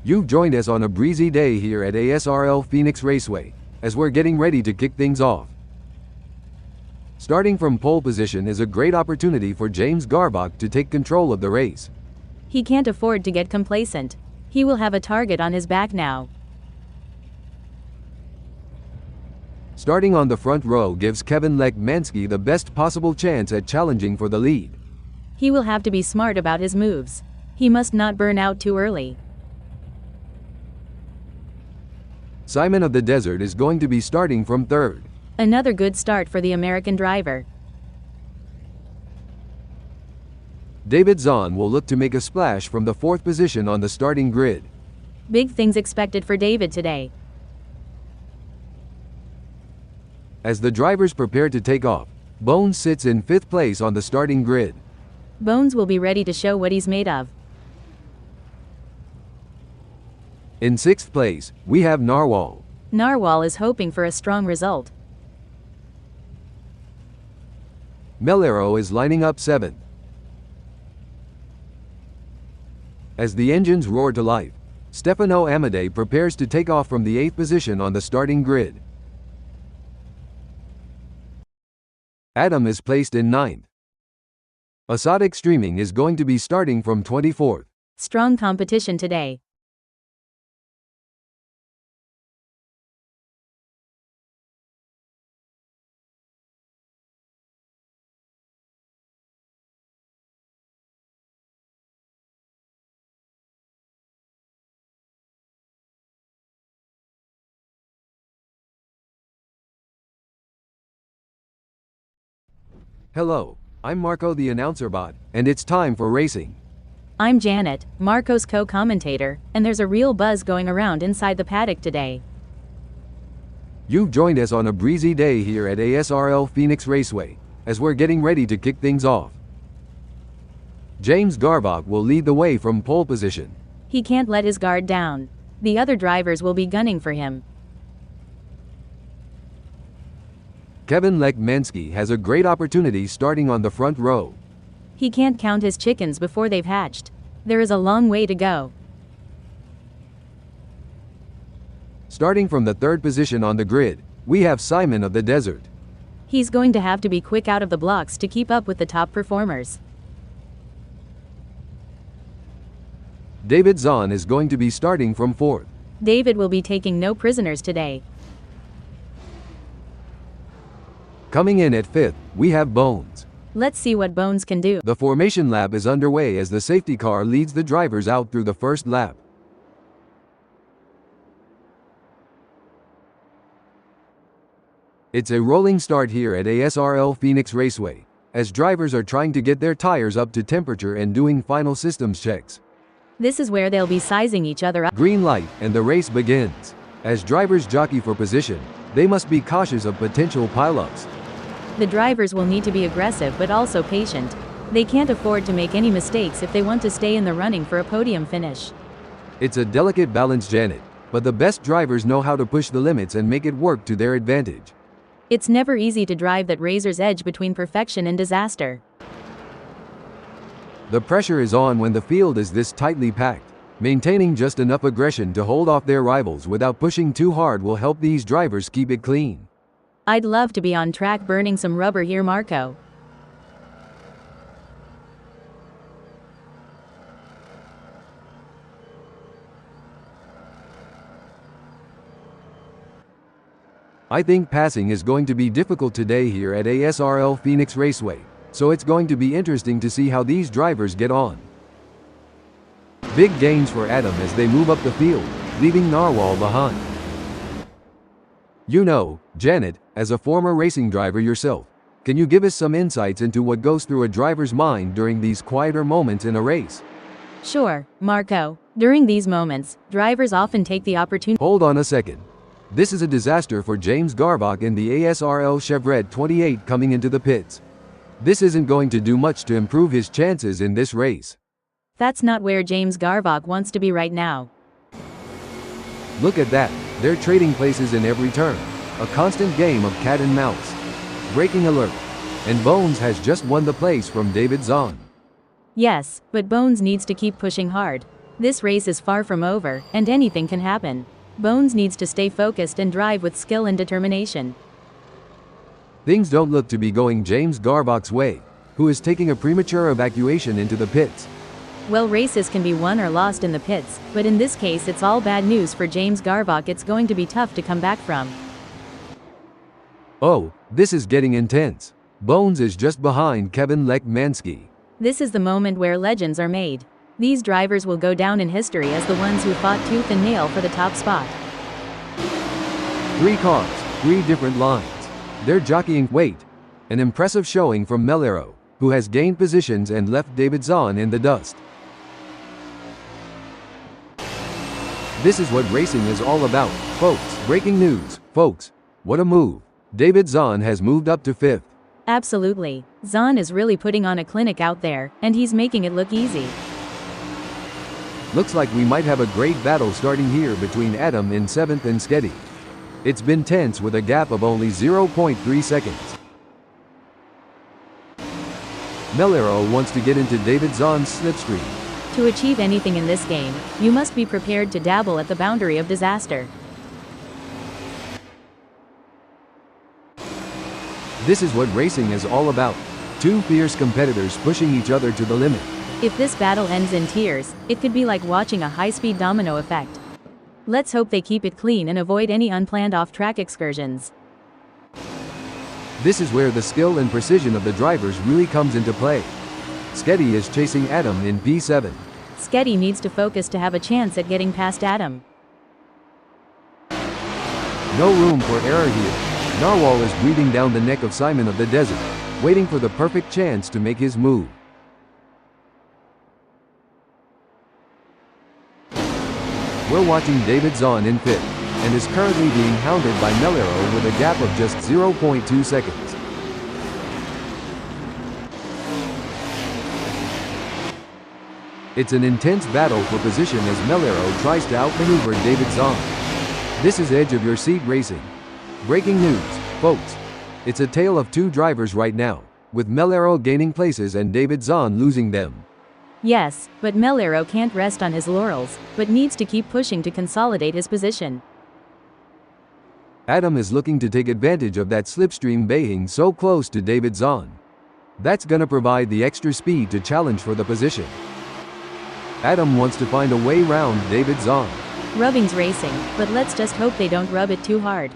You've joined us on a breezy day here at ASRL Phoenix Raceway, as we're getting ready to kick things off. Starting from pole position is a great opportunity for James Garbach to take control of the race. He can't afford to get complacent. He will have a target on his back now. Starting on the front row gives Kevin Lekmansky the best possible chance at challenging for the lead. He will have to be smart about his moves. He must not burn out too early. Simon of the Desert is going to be starting from third. Another good start for the American driver. David Zahn will look to make a splash from the fourth position on the starting grid. Big things expected for David today. As the drivers prepare to take off, Bones sits in fifth place on the starting grid. Bones will be ready to show what he's made of. In sixth place, we have Narwhal. Narwhal is hoping for a strong result. Melero is lining up seventh. As the engines roar to life, Stefano Amadei prepares to take off from the eighth position on the starting grid. Adam is placed in ninth. Asadik Streaming is going to be starting from 24th. Strong competition today. Hello, I'm Marco the announcer bot, and it's time for racing. I'm Janet, Marco's co-commentator, and there's a real buzz going around inside the paddock today. You've joined us on a breezy day here at ASRL Phoenix Raceway, as we're getting ready to kick things off. James Garbach will lead the way from pole position. He can't let his guard down. The other drivers will be gunning for him. Kevin Lekmansky has a great opportunity starting on the front row. He can't count his chickens before they've hatched. There is a long way to go. Starting from the third position on the grid, we have Simon of the Desert. He's going to have to be quick out of the blocks to keep up with the top performers. David Zahn is going to be starting from fourth. David will be taking no prisoners today. Coming in at fifth, we have Bones. Let's see what Bones can do. The formation lap is underway as the safety car leads the drivers out through the first lap. It's a rolling start here at ASRL Phoenix Raceway, as drivers are trying to get their tires up to temperature and doing final systems checks. This is where they'll be sizing each other up. Green light, and the race begins. As drivers jockey for position, they must be cautious of potential pileups. The drivers will need to be aggressive but also patient. They can't afford to make any mistakes if they want to stay in the running for a podium finish. It's a delicate balance, Janet, but the best drivers know how to push the limits and make it work to their advantage. It's never easy to drive that razor's edge between perfection and disaster. The pressure is on when the field is this tightly packed. Maintaining just enough aggression to hold off their rivals without pushing too hard will help these drivers keep it clean. I'd love to be on track burning some rubber here, Marco. I think passing is going to be difficult today here at ASRL Phoenix Raceway, so it's going to be interesting to see how these drivers get on. Big gains for Adam as they move up the field, leaving Narwhal behind. You know, Janet, as a former racing driver yourself, can you give us some insights into what goes through a driver's mind during these quieter moments in a race? Sure, Marco. During these moments, drivers often take the opportunity. Hold on a second. This is a disaster for James Garbach in the ASRL Chevrolet 28 coming into the pits. This isn't going to do much to improve his chances in this race. That's not where James Garbach wants to be right now. Look at that, they're trading places in every turn. A constant game of cat and mouse. Braking alert. And Bones has just won the place from David Zahn. Yes, but Bones needs to keep pushing hard. This race is far from over, and anything can happen. Bones needs to stay focused and drive with skill and determination. Things don't look to be going James Garbach's way, who is taking a premature evacuation into the pits. Well, races can be won or lost in the pits, but in this case it's all bad news for James Garbach. It's going to be tough to come back from. Oh, this is getting intense. Bones is just behind Kevin Lekmansky. This is the moment where legends are made. These drivers will go down in history as the ones who fought tooth and nail for the top spot. 3 cars, 3 different lines. They're jockeying. Wait. An impressive showing from Melero, who has gained positions and left David Zahn in the dust. This is what racing is all about, folks. Breaking news, folks. What a move. David Zahn has moved up to 5th. Absolutely. Zahn is really putting on a clinic out there, and he's making it look easy. Looks like we might have a great battle starting here between Adam in 7th and Sketty. It's been tense with a gap of only 0.3 seconds. Melero wants to get into David Zahn's slipstream. To achieve anything in this game, you must be prepared to dabble at the boundary of disaster. This is what racing is all about. 2 fierce competitors pushing each other to the limit. If this battle ends in tears, it could be like watching a high-speed domino effect. Let's hope they keep it clean and avoid any unplanned off-track excursions. This is where the skill and precision of the drivers really comes into play. Sketty is chasing Adam in P7. Sketty needs to focus to have a chance at getting past Adam. No room for error here. Narwhal is breathing down the neck of Simon of the Desert, waiting for the perfect chance to make his move. We're watching David Zahn in 5th, and is currently being hounded by Melero with a gap of just 0.2 seconds. It's an intense battle for position as Melero tries to outmaneuver David Zahn. This is edge of your seat racing. Breaking news, folks. It's a tale of 2 drivers right now, with Melero gaining places and David Zahn losing them. Yes, but Melero can't rest on his laurels, but needs to keep pushing to consolidate his position. Adam is looking to take advantage of that slipstream being so close to David Zahn. That's gonna provide the extra speed to challenge for the position. Adam wants to find a way round David Zahn. Rubbing's racing, but let's just hope they don't rub it too hard.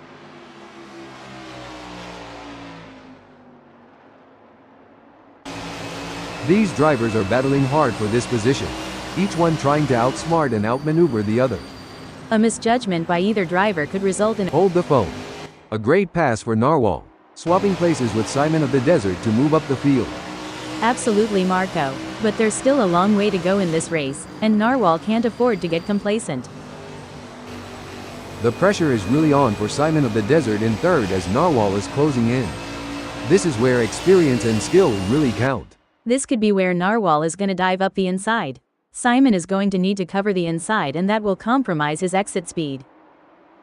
These drivers are battling hard for this position, each one trying to outsmart and outmaneuver the other. A misjudgment by either driver could result in... Hold the phone. A great pass for Narwhal, swapping places with Simon of the Desert to move up the field. Absolutely, Marco. But there's still a long way to go in this race, and Narwhal can't afford to get complacent. The pressure is really on for Simon of the Desert in 3rd as Narwhal is closing in. This is where experience and skill really count. This could be where Narwhal is gonna dive up the inside. Simon is going to need to cover the inside, and that will compromise his exit speed.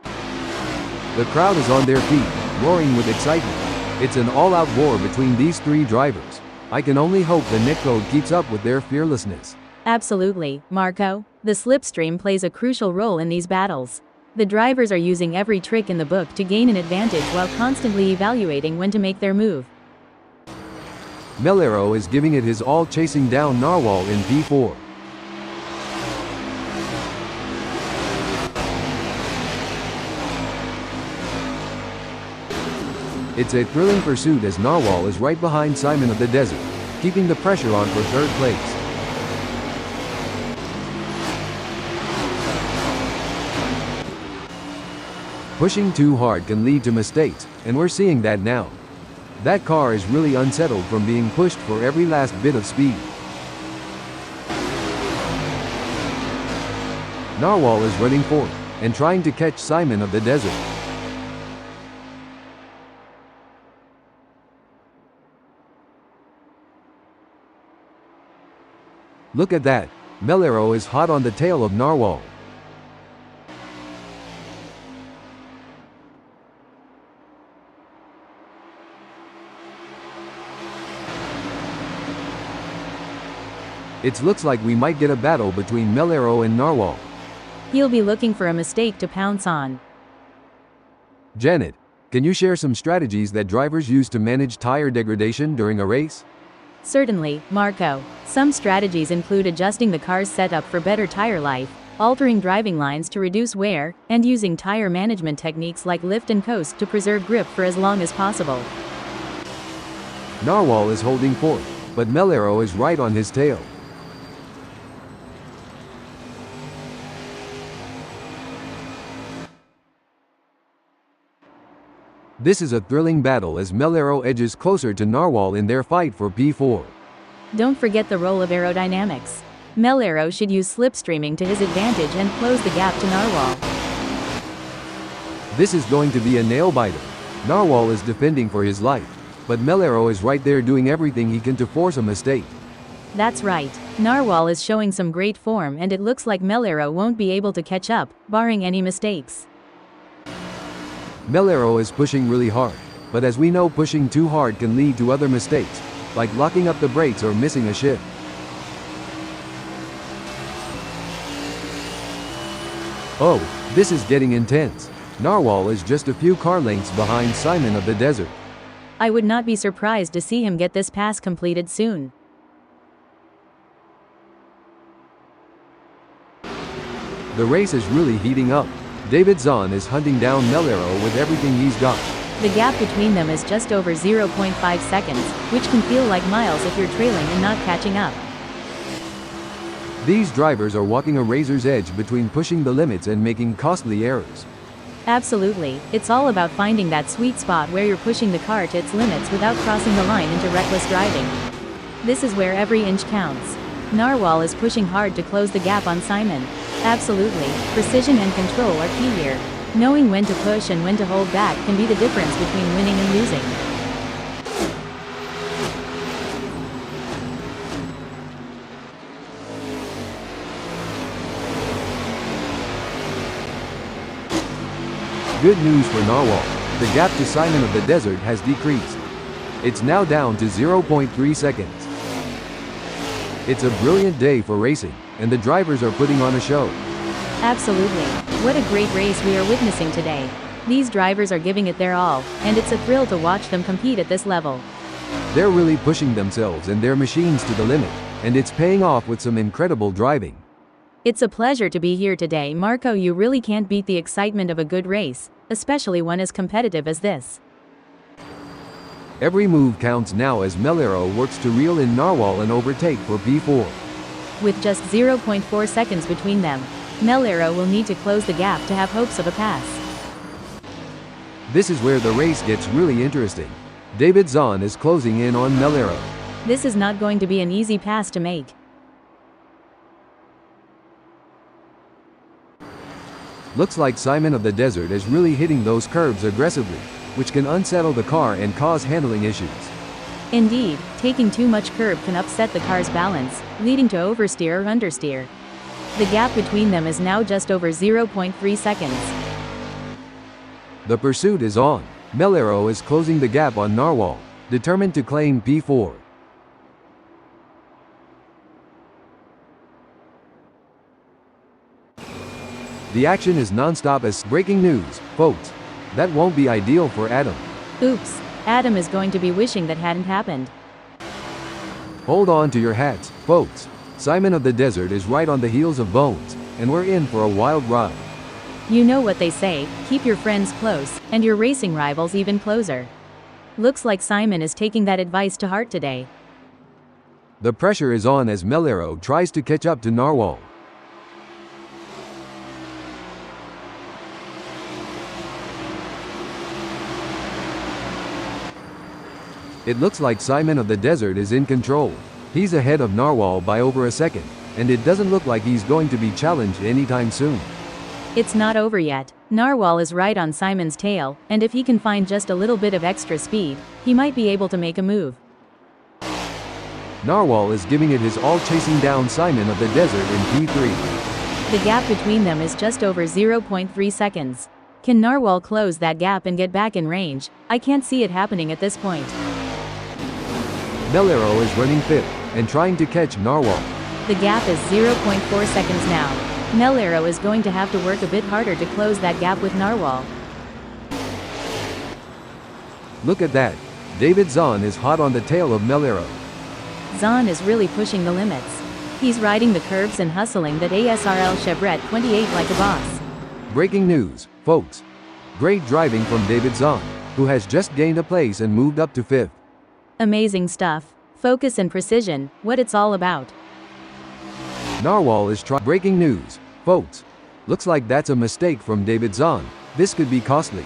The crowd is on their feet, roaring with excitement. It's an all-out war between these 3 drivers. I can only hope the netcode keeps up with their fearlessness. Absolutely, Marco. The slipstream plays a crucial role in these battles. The drivers are using every trick in the book to gain an advantage while constantly evaluating when to make their move. Melero is giving it his all, chasing down Narwhal in P4. It's a thrilling pursuit as Narwhal is right behind Simon of the Desert, keeping the pressure on for 3rd place. Pushing too hard can lead to mistakes, and we're seeing that now. That car is really unsettled from being pushed for every last bit of speed. Narwhal is running forward, and trying to catch Simon of the Desert. Look at that, Melero is hot on the tail of Narwhal. It looks like we might get a battle between Melero and Narwhal. He'll be looking for a mistake to pounce on. Janet, can you share some strategies that drivers use to manage tire degradation during a race? Certainly, Marco. Some strategies include adjusting the car's setup for better tire life, altering driving lines to reduce wear, and using tire management techniques like lift and coast to preserve grip for as long as possible. Narwhal is holding fourth, but Melero is right on his tail. This is a thrilling battle as Melero edges closer to Narwhal in their fight for P4. Don't forget the role of aerodynamics. Melero should use slipstreaming to his advantage and close the gap to Narwhal. This is going to be a nail-biter. Narwhal is defending for his life, but Melero is right there doing everything he can to force a mistake. That's right. Narwhal is showing some great form and it looks like Melero won't be able to catch up, barring any mistakes. Melero is pushing really hard, but as we know, pushing too hard can lead to other mistakes, like locking up the brakes or missing a shift. Oh, this is getting intense. Narwhal is just a few car lengths behind Simon of the Desert. I would not be surprised to see him get this pass completed soon. The race is really heating up. David Zahn is hunting down Melero with everything he's got. The gap between them is just over 0.5 seconds, which can feel like miles if you're trailing and not catching up. These drivers are walking a razor's edge between pushing the limits and making costly errors. Absolutely, it's all about finding that sweet spot where you're pushing the car to its limits without crossing the line into reckless driving. This is where every inch counts. Narwhal is pushing hard to close the gap on Simon. Absolutely, precision and control are key here. Knowing when to push and when to hold back can be the difference between winning and losing. Good news for Narwhal. The gap to Simon of the Desert has decreased. It's now down to 0.3 seconds. It's a brilliant day for racing, and the drivers are putting on a show. Absolutely. What a great race we are witnessing today. These drivers are giving it their all, and it's a thrill to watch them compete at this level. They're really pushing themselves and their machines to the limit, and it's paying off with some incredible driving. It's a pleasure to be here today, Marco. You really can't beat the excitement of a good race, especially one as competitive as this. Every move counts now as Melero works to reel in Narwhal and overtake for P4. With just 0.4 seconds between them, Melero will need to close the gap to have hopes of a pass. This is where the race gets really interesting. David Zahn is closing in on Melero. This is not going to be an easy pass to make. Looks like Simon of the Desert is really hitting those curves aggressively, which can unsettle the car and cause handling issues. Indeed, taking too much curb can upset the car's balance, leading to oversteer or understeer. The gap between them is now just over 0.3 seconds. The pursuit is on. Melero is closing the gap on Narwhal, determined to claim P4. The action is non-stop as breaking news, folks. That won't be ideal for Adam. Oops, Adam is going to be wishing that hadn't happened. Hold on to your hats, folks. Simon of the Desert is right on the heels of Bones, and we're in for a wild ride. You know what they say, keep your friends close, and your racing rivals even closer. Looks like Simon is taking that advice to heart today. The pressure is on as Melero tries to catch up to Narwhal. It looks like Simon of the Desert is in control. He's ahead of Narwhal by over a second, and it doesn't look like he's going to be challenged anytime soon. It's not over yet. Narwhal is right on Simon's tail, and if he can find just a little bit of extra speed, he might be able to make a move. Narwhal is giving it his all, chasing down Simon of the Desert in P3. The gap between them is just over 0.3 seconds. Can Narwhal close that gap and get back in range? I can't see it happening at this point. Melero is running fifth and trying to catch Narwhal. The gap is 0.4 seconds now. Melero is going to have to work a bit harder to close that gap with Narwhal. Look at that. David Zahn is hot on the tail of Melero. Zahn is really pushing the limits. He's riding the curves and hustling that ASRL Chevrolet 28 like a boss. Breaking news, folks. Great driving from David Zahn, who has just gained a place and moved up to 5th. Amazing stuff. Focus and precision, what it's all about. Narwhal is breaking news, folks. Looks like that's a mistake from David Zahn. This could be costly.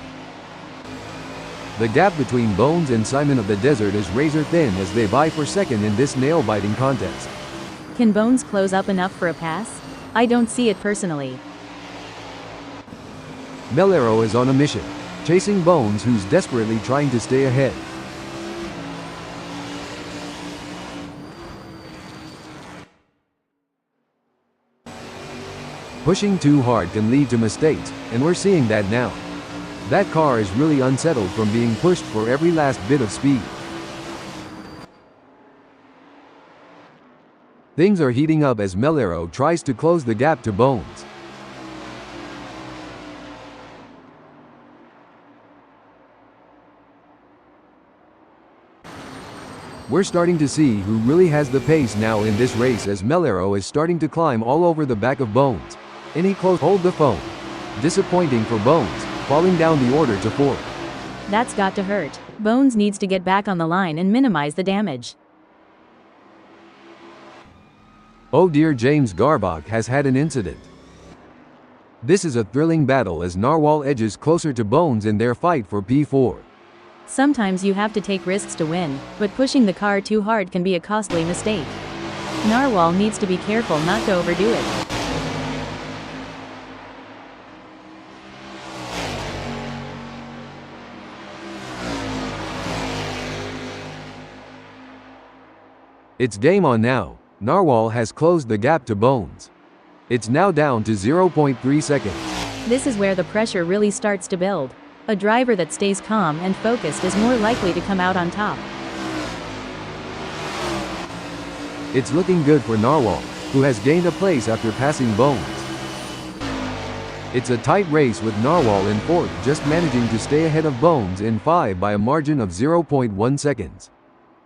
The gap between Bones and Simon of the Desert is razor thin as they vie for second in this nail-biting contest. Can Bones close up enough for a pass? I don't see it personally. Melero is on a mission, chasing Bones, who's desperately trying to stay ahead. Pushing too hard can lead to mistakes, and we're seeing that now. That car is really unsettled from being pushed for every last bit of speed. Things are heating up as Melero tries to close the gap to Bones. We're starting to see who really has the pace now in this race as Melero is starting to climb all over the back of Bones. Any close hold the phone. Disappointing for Bones, falling down the order to 4th. That's got to hurt. Bones needs to get back on the line and minimize the damage. Oh dear, James Garbach has had an incident. This is a thrilling battle as Narwhal edges closer to Bones in their fight for P4. Sometimes you have to take risks to win, but pushing the car too hard can be a costly mistake. Narwhal needs to be careful not to overdo it. It's game on now. Narwhal has closed the gap to Bones. It's now down to 0.3 seconds. This is where the pressure really starts to build. A driver that stays calm and focused is more likely to come out on top. It's looking good for Narwhal, who has gained a place after passing Bones. It's a tight race with Narwhal in 4th, just managing to stay ahead of Bones in 5 by a margin of 0.1 seconds.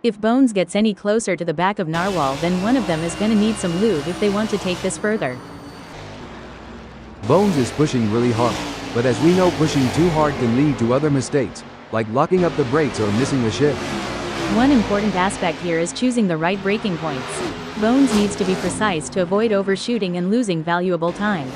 If Bones gets any closer to the back of Narwhal, then one of them is gonna need some lube if they want to take this further. Bones is pushing really hard, but as we know, pushing too hard can lead to other mistakes, like locking up the brakes or missing a shift. One important aspect here is choosing the right braking points. Bones needs to be precise to avoid overshooting and losing valuable time.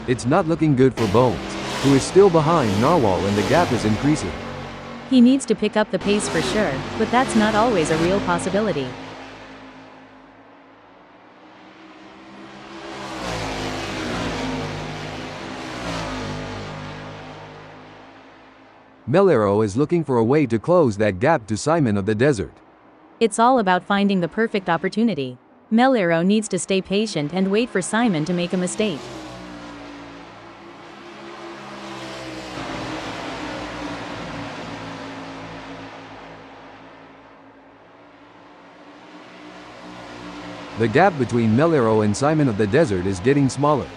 It's not looking good for Bones, who is still behind Narwhal and the gap is increasing. He needs to pick up the pace for sure, but that's not always a real possibility. Melero is looking for a way to close that gap to Simon of the Desert. It's all about finding the perfect opportunity. Melero needs to stay patient and wait for Simon to make a mistake. The gap between Melero and Simon of the Desert is getting smaller.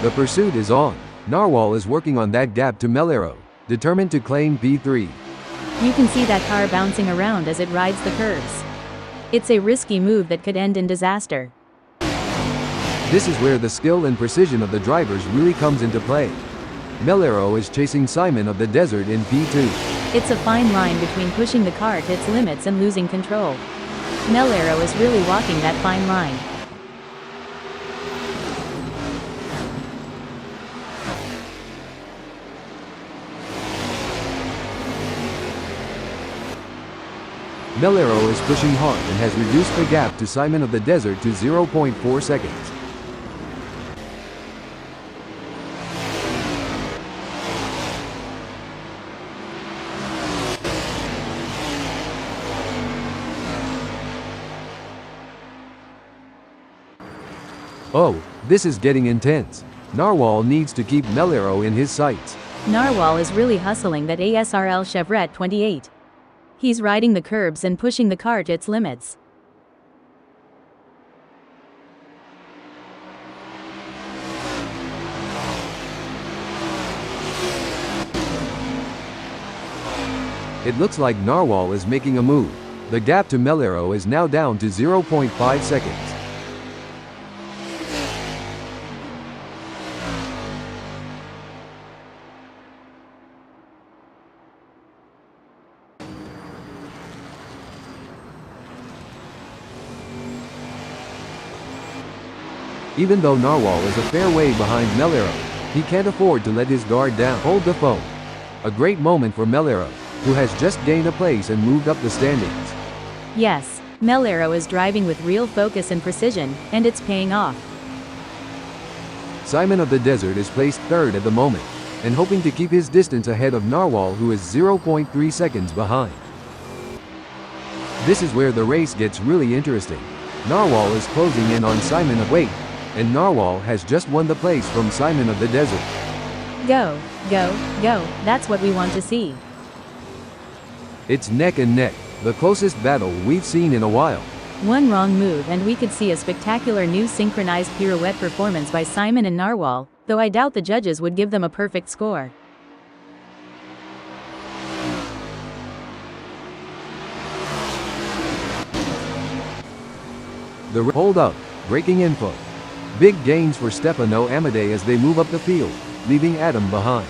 The pursuit is on. Narwhal is working on that gap to Melero, determined to claim P3. You can see that car bouncing around as it rides the curves. It's a risky move that could end in disaster. This is where the skill and precision of the drivers really comes into play. Melero is chasing Simon of the Desert in P2. It's a fine line between pushing the car to its limits and losing control. Melero is really walking that fine line. Melero is pushing hard and has reduced the gap to Simon of the Desert to 0.4 seconds. Oh, this is getting intense. Narwhal needs to keep Melero in his sights. Narwhal is really hustling that ASRL Chevrolet 28. He's riding the curbs and pushing the car to its limits. It looks like Narwhal is making a move. The gap to Melero is now down to 0.5 seconds. Even though Narwhal is a fair way behind Melero, he can't afford to let his guard down. Hold the phone. A great moment for Melero, who has just gained a place and moved up the standings. Yes, Melero is driving with real focus and precision, and it's paying off. Simon of the Desert is placed third at the moment, and hoping to keep his distance ahead of Narwhal, who is 0.3 seconds behind. This is where the race gets really interesting. Narwhal is closing in on Simon of Weight, and Narwhal has just won the place from Simon of the Desert. Go, go, go, that's what we want to see. It's neck and neck, the closest battle we've seen in a while. One wrong move and we could see a spectacular new synchronized pirouette performance by Simon and Narwhal, though I doubt the judges would give them a perfect score. Hold up, breaking info. Big gains for Stefano Amadei as they move up the field, leaving Adam behind.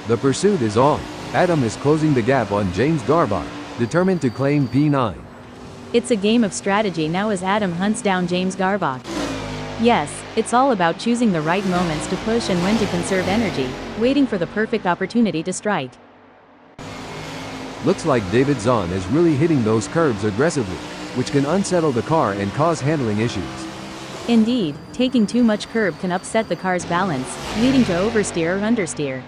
The pursuit is on. Adam is closing the gap on James Garbach, determined to claim P9. It's a game of strategy now as Adam hunts down James Garbach. Yes, it's all about choosing the right moments to push and when to conserve energy, waiting for the perfect opportunity to strike. Looks like David Zahn is really hitting those curves aggressively, which can unsettle the car and cause handling issues. Indeed, taking too much curb can upset the car's balance, leading to oversteer or understeer.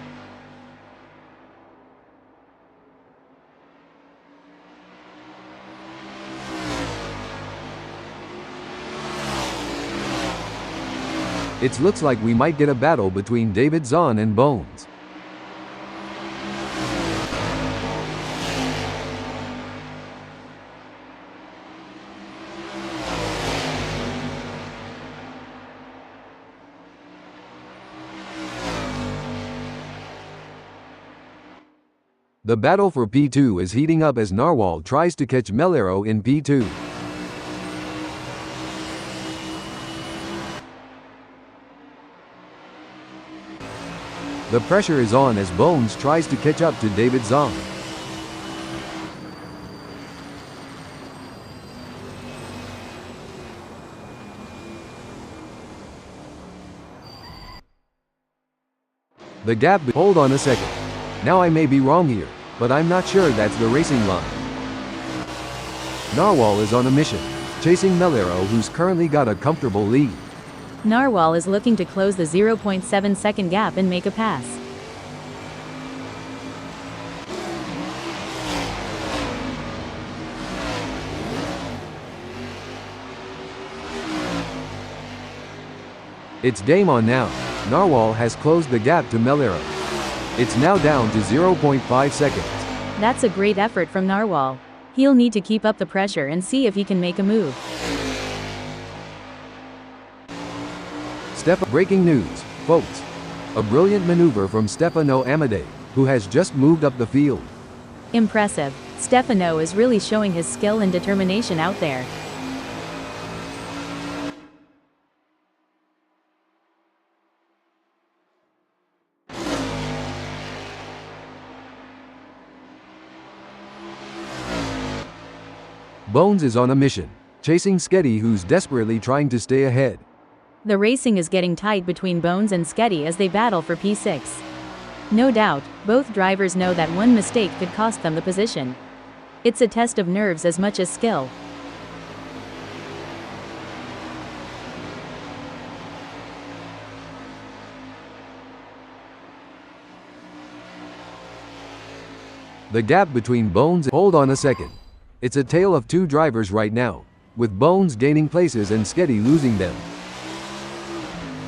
It looks like we might get a battle between David Zahn and Bones. The battle for P2 is heating up as Narwhal tries to catch Melero in P2. The pressure is on as Bones tries to catch up to David Zahn. The gap. Hold on a second. Now I may be wrong here, but I'm not sure that's the racing line. Narwhal is on a mission, chasing Melero, who's currently got a comfortable lead. Narwhal is looking to close the 0.7 second gap and make a pass. It's game on now. Narwhal has closed the gap to Melero. It's now down to 0.5 seconds. That's a great effort from Narwhal. He'll need to keep up the pressure and see if he can make a move. Breaking news, folks. A brilliant maneuver from Stefano Amadei, who has just moved up the field. Impressive. Stefano is really showing his skill and determination out there. Bones is on a mission, chasing Sketty, who's desperately trying to stay ahead. The racing is getting tight between Bones and Sketty as they battle for P6. No doubt, both drivers know that one mistake could cost them the position. It's a test of nerves as much as skill. The gap between Bones. Hold on a second. It's a tale of two drivers right now, with Bones gaining places and Sketty losing them.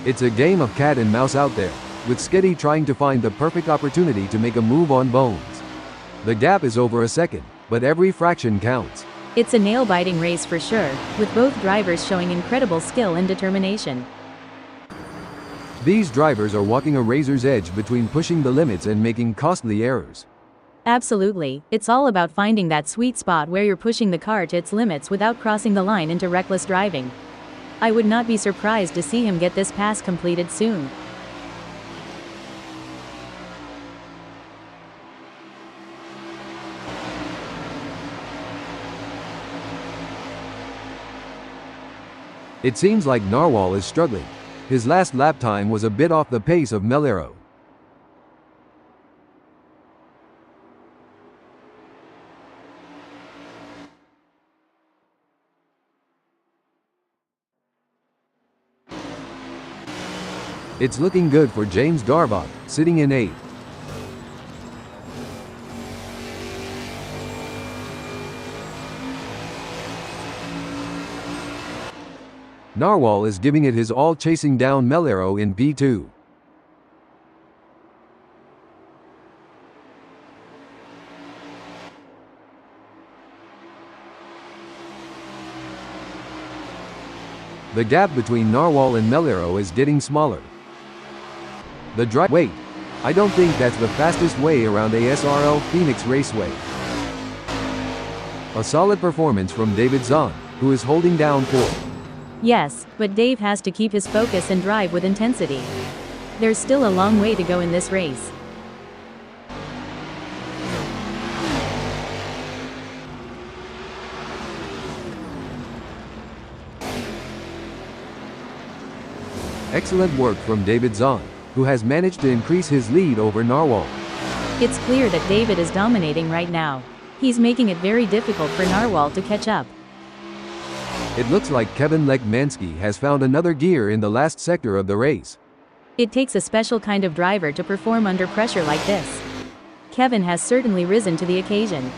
It's a game of cat and mouse out there, with Sketty trying to find the perfect opportunity to make a move on Bones. The gap is over a second, but every fraction counts. It's a nail-biting race for sure, with both drivers showing incredible skill and determination. These drivers are walking a razor's edge between pushing the limits and making costly errors. Absolutely, it's all about finding that sweet spot where you're pushing the car to its limits without crossing the line into reckless driving. I would not be surprised to see him get this pass completed soon. It seems like Narwhal is struggling. His last lap time was a bit off the pace of Melero. It's looking good for James Garbach, sitting in 8th. Narwhal is giving it his all, chasing down Melero in P2. The gap between Narwhal and Melero is getting smaller. Wait, I don't think that's the fastest way around ASRL Phoenix Raceway. A solid performance from David Zahn, who is holding down 4th. Yes, but Dave has to keep his focus and drive with intensity. There's still a long way to go in this race. Excellent work from David Zahn, who has managed to increase his lead over Narwhal. It's clear that David is dominating right now. He's making it very difficult for Narwhal to catch up. It looks like Kevin Lekmansky has found another gear in the last sector of the race. It takes a special kind of driver to perform under pressure like this. Kevin has certainly risen to the occasion.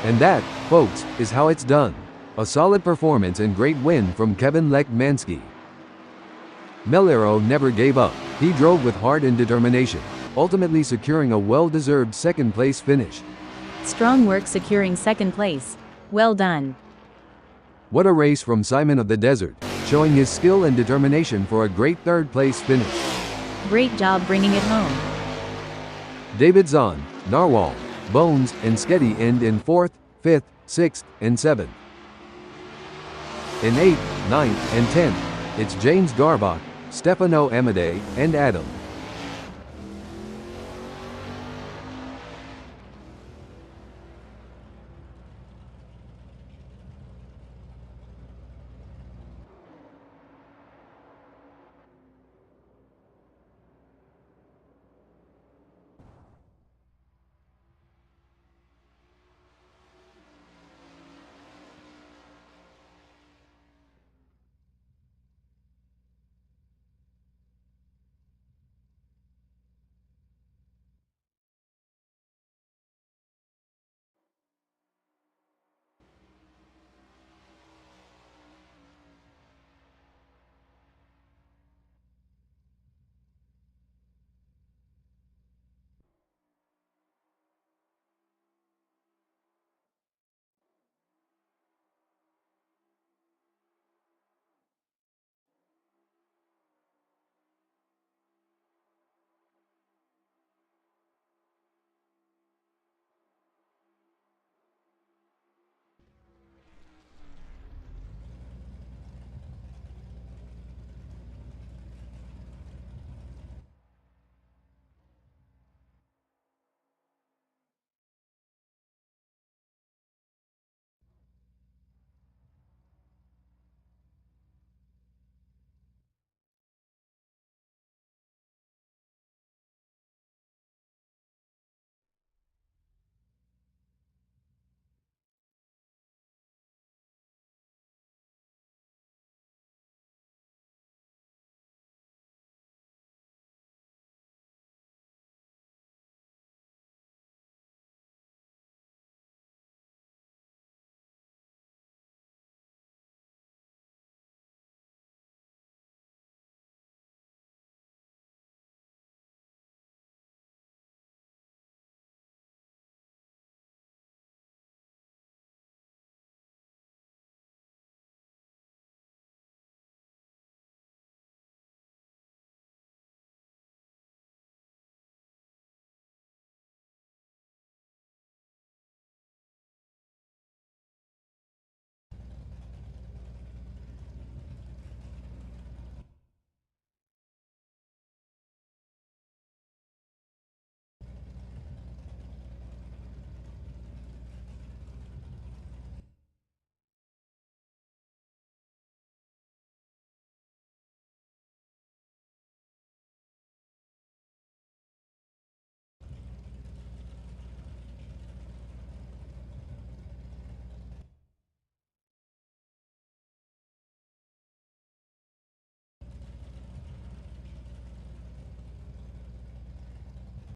And that, folks, is how it's done. A solid performance and great win from Kevin Lekmansky. Melero never gave up. He drove with heart and determination, ultimately securing a well-deserved second-place finish. Strong work securing second place. Well done. What a race from Simon of the Desert, showing his skill and determination for a great third-place finish. Great job bringing it home. David Zahn, Narwhal, Bones, and Sketty end in 4th, 5th, 6th, and 7th. In 8th, 9th, and 10th, it's James Garbach, Stefano Amadei, and Adam.